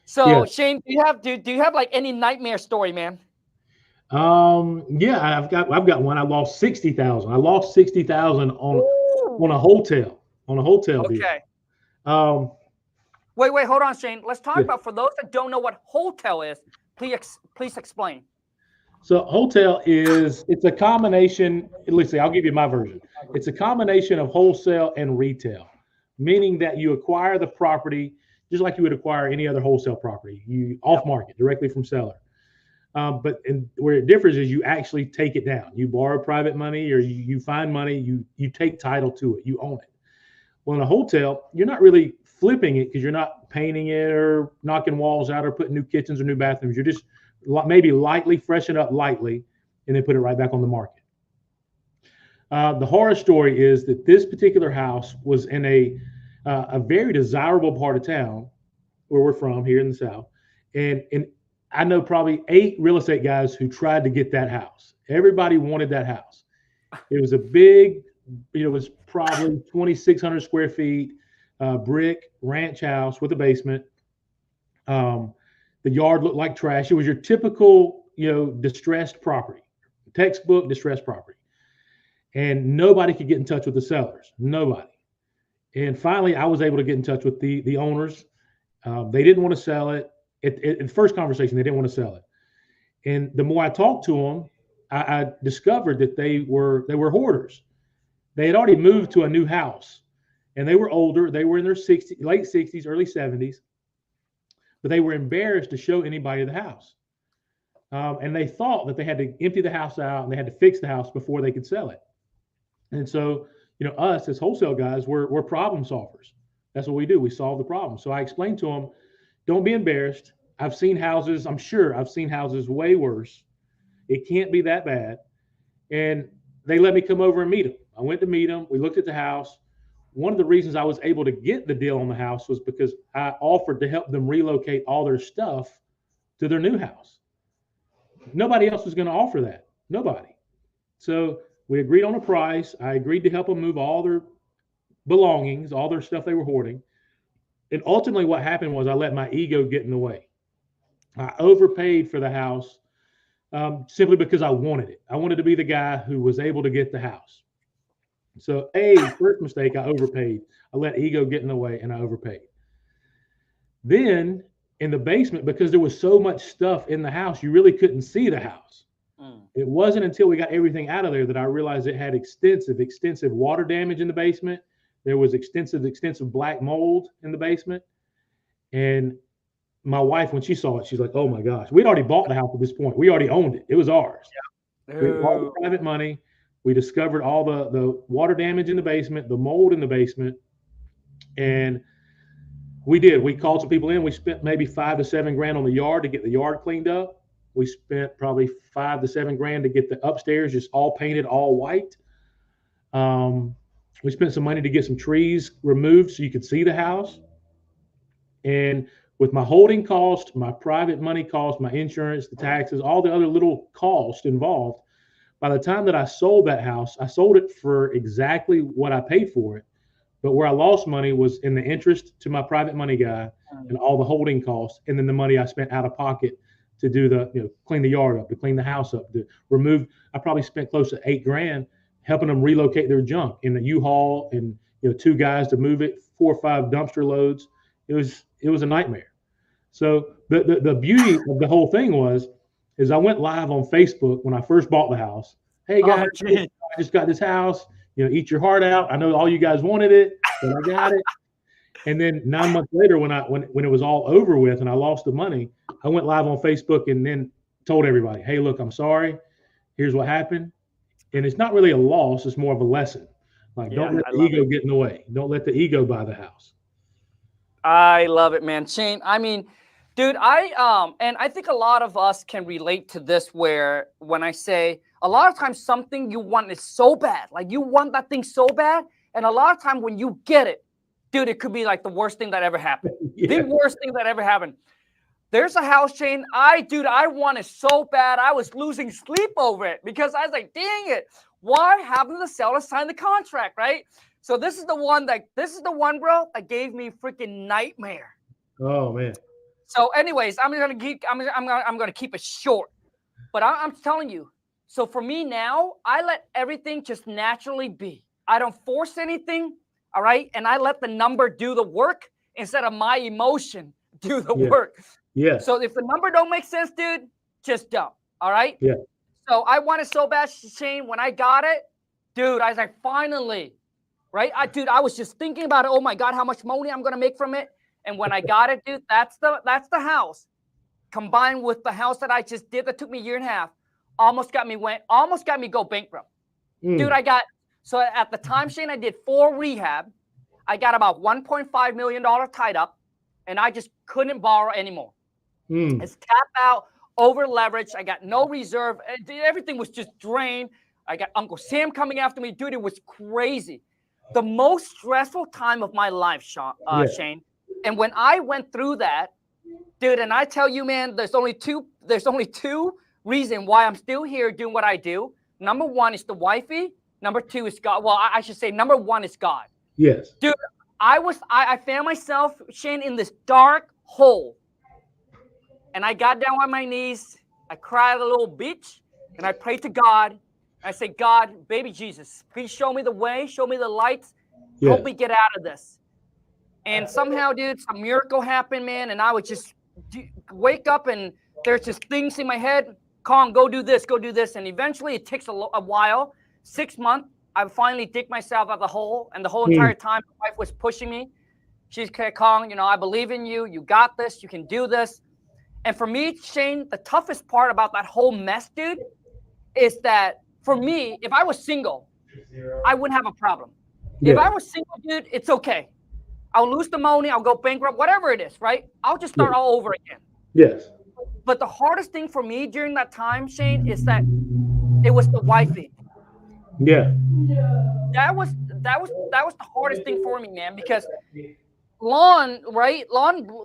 So Shane, do you have like any nightmare story, man? Yeah, I've got one. I lost 60,000. I lost 60,000 on a hotel deal. Okay. Wait, hold on, Shane. Let's talk about, for those that don't know what wholesale is, please explain. So wholesale it's a combination, let's I'll give you my version. It's a combination of wholesale and retail, meaning that you acquire the property just like you would acquire any other wholesale property, you off market directly from seller. But where it differs is you actually take it down. You borrow private money or you find money, you take title to it, you own it. Well, in a hotel, you're not really flipping it because you're not painting it or knocking walls out or putting new kitchens or new bathrooms. You're just maybe lightly freshen up lightly and then put it right back on the market. The horror story is that this particular house was in a very desirable part of town, where we're from here in the South. And I know probably 8 real estate guys who tried to get that house. Everybody wanted that house. It was a big, it was probably 2,600 square feet, brick ranch house with a basement. The yard looked like trash. It was your typical, distressed property, textbook distressed property. And nobody could get in touch with the sellers. Nobody. And finally, I was able to get in touch with the owners. They didn't want to sell it. In the first conversation, they didn't want to sell it. And the more I talked to them, I discovered that they were hoarders. They had already moved to a new house, and they were older. They were in their late 60s, early 70s, but they were embarrassed to show anybody the house. And they thought that they had to empty the house out and they had to fix the house before they could sell it. And so, us as wholesale guys, we're problem solvers. That's what we do. We solve the problem. So I explained to them, don't be embarrassed. I've seen houses. I'm sure I've seen houses way worse. It can't be that bad. And they let me come over and meet them. I went to meet them. We looked at the house. One of the reasons I was able to get the deal on the house was because I offered to help them relocate all their stuff to their new house. Nobody else was going to offer that. Nobody. So we agreed on a price. I agreed to help them move all their belongings, all their stuff they were hoarding. And ultimately what happened was I let my ego get in the way. I overpaid for the house simply because I wanted it. I wanted to be the guy who was able to get the house. So first mistake, I overpaid. I let ego get in the way and I overpaid. Then in the basement, because there was so much stuff in the house, you really couldn't see the house. It wasn't until we got everything out of there that I realized it had extensive water damage in the basement. There was extensive black mold in the basement. And my wife, when she saw it, she's like, oh my gosh, we'd already bought the house at this point. We already owned it. It was ours. Yeah. We bought the private money. We discovered all the water damage in the basement, the mold in the basement. And we called some people in. We spent maybe $5 to $7 grand on the yard to get the yard cleaned up. We spent probably $5 to $7 grand to get the upstairs just all painted, all white. We spent some money to get some trees removed so you could see the house. And with my holding cost, my private money cost, my insurance, the taxes, all the other little costs involved, by the time that I sold that house, I sold it for exactly what I paid for it. But where I lost money was in the interest to my private money guy and all the holding costs, and then the money I spent out of pocket to do clean the yard up, to clean the house up, to remove. I probably spent close to $8 grand helping them relocate their junk in the U-Haul and 2 guys to move it, 4 or 5 dumpster loads. It was a nightmare. So the beauty of the whole thing is I went live on Facebook when I first bought the house. Hey guys, I just got this house. Eat your heart out. I know all you guys wanted it, but I got it. And then 9 months later, when it was all over with and I lost the money, I went live on Facebook and then told everybody, hey, look, I'm sorry. Here's what happened. And it's not really a loss. It's more of a lesson. Don't let the ego get in the way. Don't let the ego buy the house. I love it, man. Shane, I mean, dude, and I think a lot of us can relate to this where when I say a lot of times something you want is so bad, like you want that thing so bad. And a lot of time when you get it, dude, it could be like the worst thing that ever happened. The worst thing that ever happened. There's a house, Shane. I want it so bad. I was losing sleep over it because I was like, dang it. Why haven't the seller signed the contract, right? So this is the one, bro, that gave me freaking nightmare. Oh man. So anyways, I'm gonna keep it short. But I'm telling you, so for me now, I let everything just naturally be. I don't force anything, all right? And I let the number do the work instead of my emotion do the work. Yeah. So if the number don't make sense, dude, just don't. All right. Yeah. So I wanted so bad, Shane. When I got it, dude, I was like, finally, right? I was just thinking about it. Oh my God, how much money I'm gonna make from it. And when I got it, dude, that's the house, combined with the house that I just did that took me 1.5 years, almost got me go bankrupt. Dude, so at the time, Shane, I did 4 rehab. I got about $1.5 million tied up, and I just couldn't borrow anymore. It's tapped out, over leveraged. I got no reserve. Everything was just drained. I got Uncle Sam coming after me. Dude, it was crazy. The most stressful time of my life, Shane, And when I went through that, dude, and I tell you, man, there's only two reasons why I'm still here doing what I do. Number one is the wifey. Number two is God. Well, I should say number one is God. Yes. Dude, I found myself, Shane, in this dark hole. And I got down on my knees. I cried a little bitch. And I prayed to God. I said, God, baby Jesus, please show me the way. Show me the lights. Yes. Help me get out of this. And somehow, dude, some miracle happened, man. And I would just wake up and there's just things in my head. Khang, go do this, go do this. And eventually it takes a while, 6 months. I finally dig myself out of the hole. And the whole entire time, my wife was pushing me. She's Khang, you know, I believe in you. You got this. You can do this. And for me, Shane, the toughest part about that whole mess, dude, is that for me, if I was single, I wouldn't have a problem. Yeah. If I was single, dude, it's okay. I'll lose the money. I'll go bankrupt, whatever it is, right? I'll just start all over again. Yes. But the hardest thing for me during that time, Shane, is that it was the wifey. Yeah. That was the hardest thing for me, man, because Lon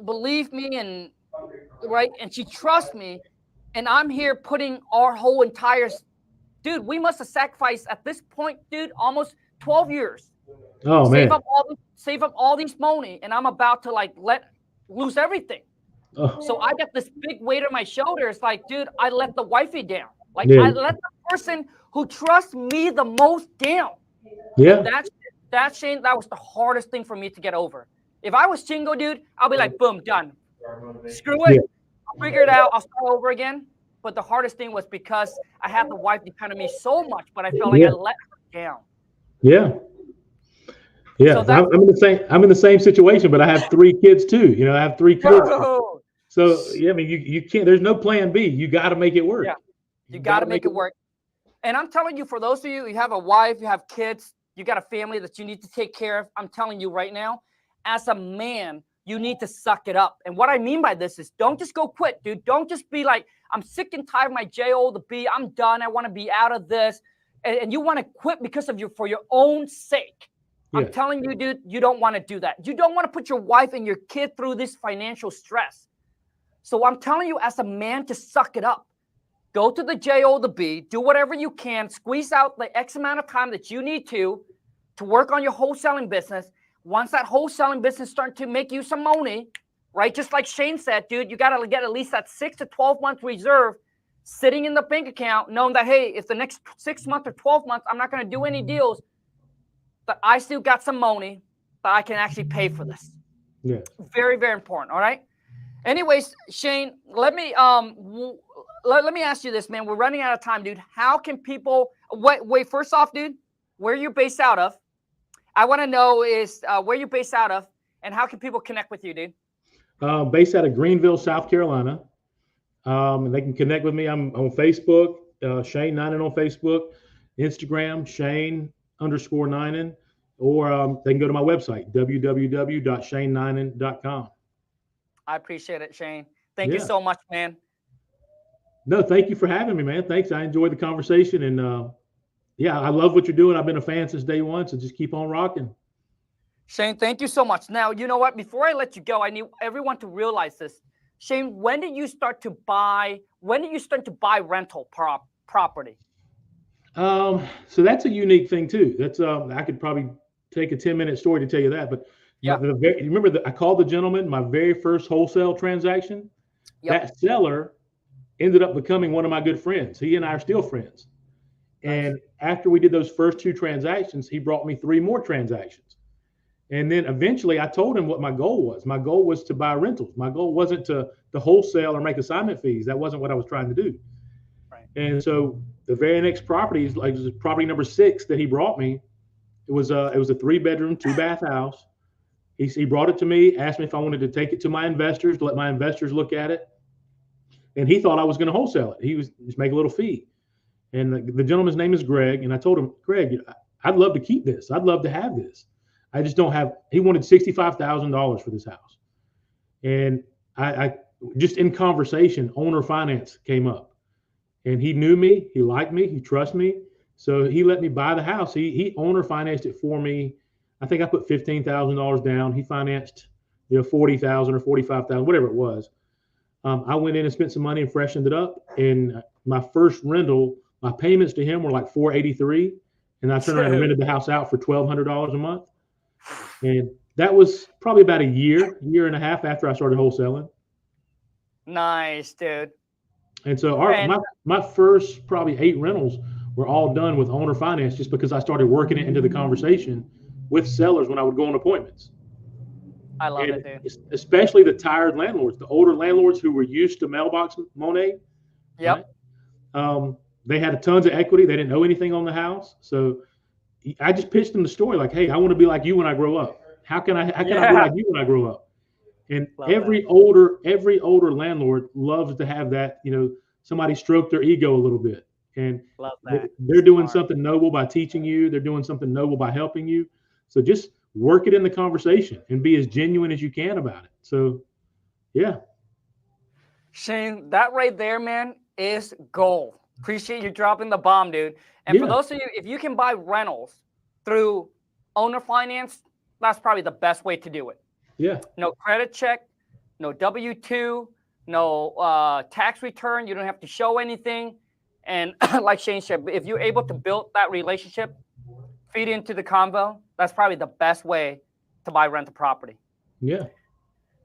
believed me and she trusts me, and I'm here putting our whole entire dude, we must have sacrificed at this point, dude, almost 12 years. Oh, man. Save up all these money, and I'm about to lose everything. Oh. So I got this big weight on my shoulders. Like, dude, I let the wifey down. I let the person who trusts me the most down. Yeah. That Shane, that was the hardest thing for me to get over. If I was single, dude, I'll be like, boom, done. Screw it. Yeah. I'll figure it out. I'll start over again. But the hardest thing was because I had the wife depend on me so much, but I felt like I let her down. Yeah. Yeah. So I'm in the same situation, but I have 3 kids too. You know, I have 3 kids. Oh. So yeah, I mean, you can't. There's no plan B. You got to make it work. Yeah. You got to make it work. And I'm telling you, for those of you have a wife, you have kids, you got a family that you need to take care of. I'm telling you right now, as a man, you need to suck it up. And what I mean by this is, don't just go quit, dude. Don't just be like, I'm sick and tired of my J-O-B. I'm done. I want to be out of this. And you want to quit because of for your own sake. Yeah. I'm telling you, dude, you don't want to do that. You don't want to put your wife and your kid through this financial stress. So I'm telling you, as a man, to suck it up. Go to the J-O-B, do whatever you can, squeeze out the X amount of time that you need to work on your wholesaling business. Once that wholesaling business starts to make you some money, right? Just like Shane said, dude, you got to get at least that 6 to 12 month reserve sitting in the bank account, knowing that, hey, if the next 6 months or 12 months, I'm not going to do any deals, that I still got some money that I can actually pay for this. Yeah. Very, very important. All right. Anyways, Shane, let me ask you this, man. We're running out of time, dude. How can people wait? First off, dude, where you're based out of? I want to know is where you're based out of, and how can people connect with you, dude? Based out of Greenville, South Carolina, and they can connect with me. I'm on Facebook, Shane Ninan on Facebook, Instagram, Shane_Ninan, or they can go to my website, www.shaneninan.com. I appreciate it, Shane. Thank you so much, man. No, thank you for having me, man. Thanks. I enjoyed the conversation, and I love what you're doing. I've been a fan since day one, so just keep on rocking. Shane, thank you so much. Now, you know what? Before I let you go, I need everyone to realize this. Shane, when did you start to buy rental property? So that's a unique thing too. That's I could probably take a 10-minute story to tell you that, but yeah. Remember I called the gentleman my very first wholesale transaction. Yep. That seller ended up becoming one of my good friends. He and I are still friends. Nice. And after we did those first 2 transactions, he brought me 3 more transactions. And then eventually I told him what my goal was. My goal was to buy rentals. My goal wasn't to wholesale or make assignment fees. That wasn't what I was trying to do. Right. And so the very next property is like property number 6 that he brought me. It was a 3-bedroom, 2-bath house. He brought it to me, asked me if I wanted to take it to my investors, to let my investors look at it. And he thought I was going to wholesale it. He was just make a little fee. And the gentleman's name is Greg. And I told him, Greg, I'd love to keep this. I'd love to have this. I just don't have, he wanted $65,000 for this house. And I just in conversation, owner finance came up, and he knew me, he liked me, he trusts me. So he let me buy the house. He owner financed it for me. I think I put $15,000 down. He financed $40,000 or $45,000, whatever it was. I went in and spent some money and freshened it up. And my first rental, my payments to him were like $483, and I turned around and rented the house out for $1,200 a month. And that was probably about a year and a half after I started wholesaling. Nice, dude. And so my first probably 8 rentals were all done with owner finance, just because I started working it into the conversation with sellers when I would go on appointments. I love it, dude. Especially the tired landlords, the older landlords who were used to mailbox Monet. Yep. Right? They had tons of equity. They didn't know anything on the house. So I just pitched them the story like, hey, I want to be like you when I grow up. How can I be like you when I grow up? And every older landlord loves to have that, somebody stroke their ego a little bit. And they're doing something noble by teaching you. They're doing something noble by helping you. So just work it in the conversation and be as genuine as you can about it. So, yeah. Shane, that right there, man, is gold. Appreciate you dropping the bomb, dude. And for those of you, if you can buy rentals through owner finance, that's probably the best way to do it. Yeah. No credit check, no W-2, no tax return. You don't have to show anything. And like Shane said, if you're able to build that relationship, feed into the convo, that's probably the best way to buy rental property. Yeah.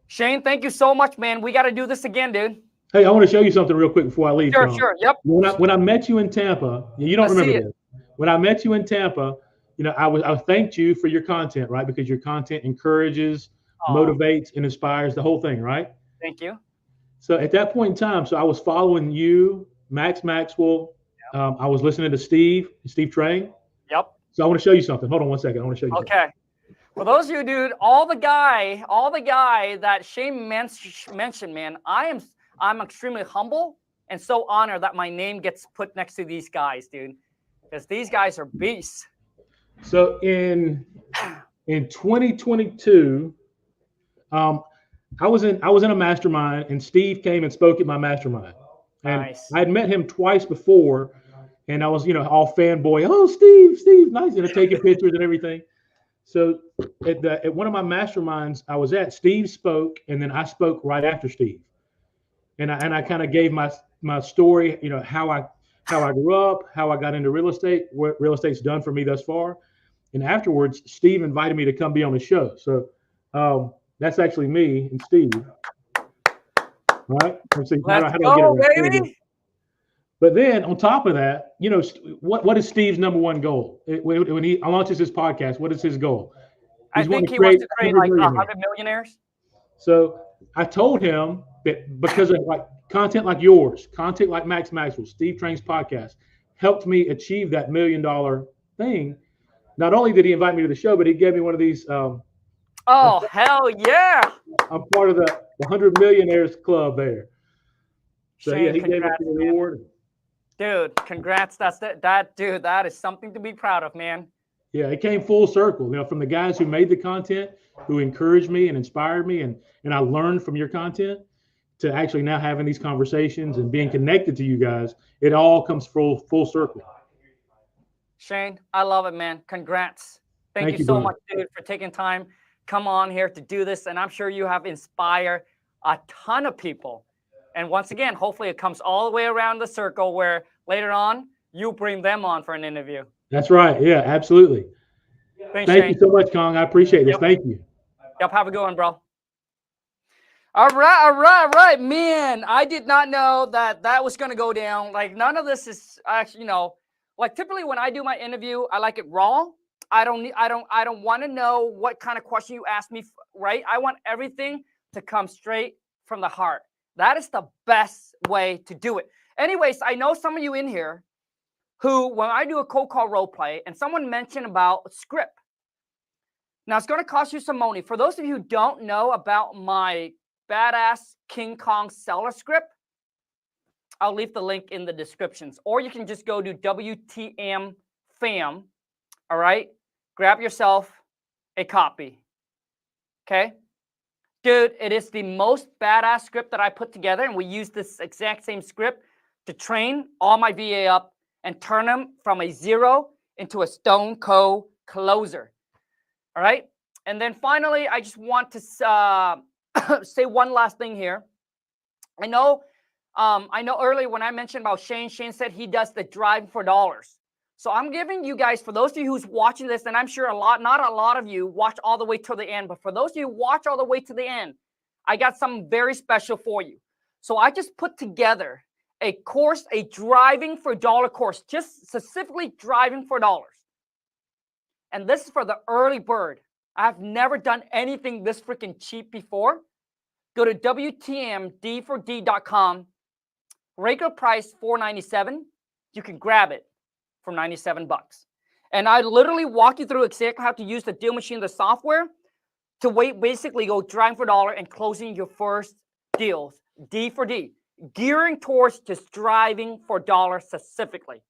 Shane, thank you so much, man. We got to do this again, dude. Hey, I want to show you something real quick before I leave. Sure. Yep. When I met you in Tampa, you don't remember this. When I met you in Tampa, I thanked you for your content, right? Because your content encourages, motivates, and inspires the whole thing, right? Thank you. So at that point in time, I was following you, Max Maxwell. Yep. I was listening to Steve Train. Yep. So I want to show you something. Hold on one second. I want to show you. Okay. For those of you, dude, all the guy that Shane mentioned, man, I'm extremely humble and so honored that my name gets put next to these guys, dude, because these guys are beasts. So in 2022, I was in a mastermind, and Steve came and spoke at my mastermind. And nice. I had met him twice before, and I was, all fanboy. Oh, Steve, nice, taking pictures and everything. So at one of my masterminds I was at, Steve spoke, and then I spoke right after Steve, and I kind of gave my story, how I grew up, how I got into real estate, what real estate's done for me thus far, and afterwards Steve invited me to come be on the show. So that's actually me and Steve. All right, let's see. Let's go, baby. But then on top of that, what is Steve's number one goal? When he launches his podcast, what is his goal? I think he wants to create like 100 millionaires. So I told him that because of like content like yours, content like Max Maxwell, Steve Train's podcast, helped me achieve that $1 million thing. Not only did he invite me to the show, but he gave me one of these. Oh, hell yeah. I'm part of the 100 Millionaires Club there. So Shane, yeah, he gave me the reward. Dude, congrats. That is something to be proud of, man. Yeah, it came full circle, from the guys who made the content, who encouraged me and inspired me, and I learned from your content, to actually now having these conversations and being connected to you guys. It all comes full circle. Shane, I love it, man. Congrats. Thank you so much, dude, for taking time. Come on here to do this, and I'm sure you have inspired a ton of people. And once again, hopefully it comes all the way around the circle where later on you bring them on for an interview. That's right. Yeah, absolutely. Thank you so much, Khang. I appreciate this. Yep. Thank you. Yep. Have a good one, bro. All right. Man, I did not know that was going to go down. Like, none of this is actually, like typically when I do my interview, I like it raw. I don't want to know what kind of question you ask me, right? I want everything to come straight from the heart. That is the best way to do it. Anyways, I know some of you in here who, when I do a cold call role play and someone mentioned about script. Now, it's going to cost you some money. For those of you who don't know about my badass King Kong seller script, I'll leave the link in the descriptions. Or you can just go to WTM fam. All right? Grab yourself a copy. Okay? Dude, it is the most badass script that I put together, and we use this exact same script to train all my VA up and turn them from a zero into a stone cold closer. All right? And then finally, I just want to say one last thing here. I know earlier when I mentioned about Shane said he does the driving for dollars. So I'm giving you guys, for those of you who's watching this, and I'm sure not a lot of you watch all the way to the end, but for those of you who watch all the way to the end, I got something very special for you. So I just put together a course, a driving for dollar course, just specifically driving for dollars. And this is for the early bird. I've never done anything this freaking cheap before. Go to WTMD4D.com. Regular price $497. You can grab it for $97. And I literally walk you through exactly how to use the deal machine, the software, to basically go driving for dollar and closing your first deals, D for D, gearing towards just driving for dollar specifically.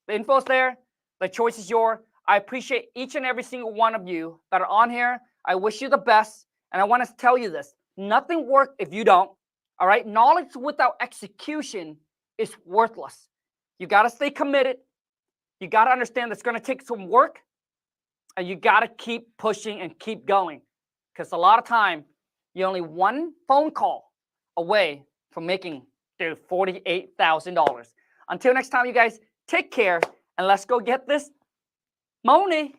The info's there. The choice is yours. I appreciate each and every single one of you that are on here. I wish you the best. And I want to tell you this. Nothing works if you don't. All right. Knowledge without execution is worthless. You got to stay committed. You got to understand that's going to take some work. And you got to keep pushing and keep going. Because a lot of time, you're only one phone call away from making $48,000. Until next time, you guys, take care. And let's go get this money.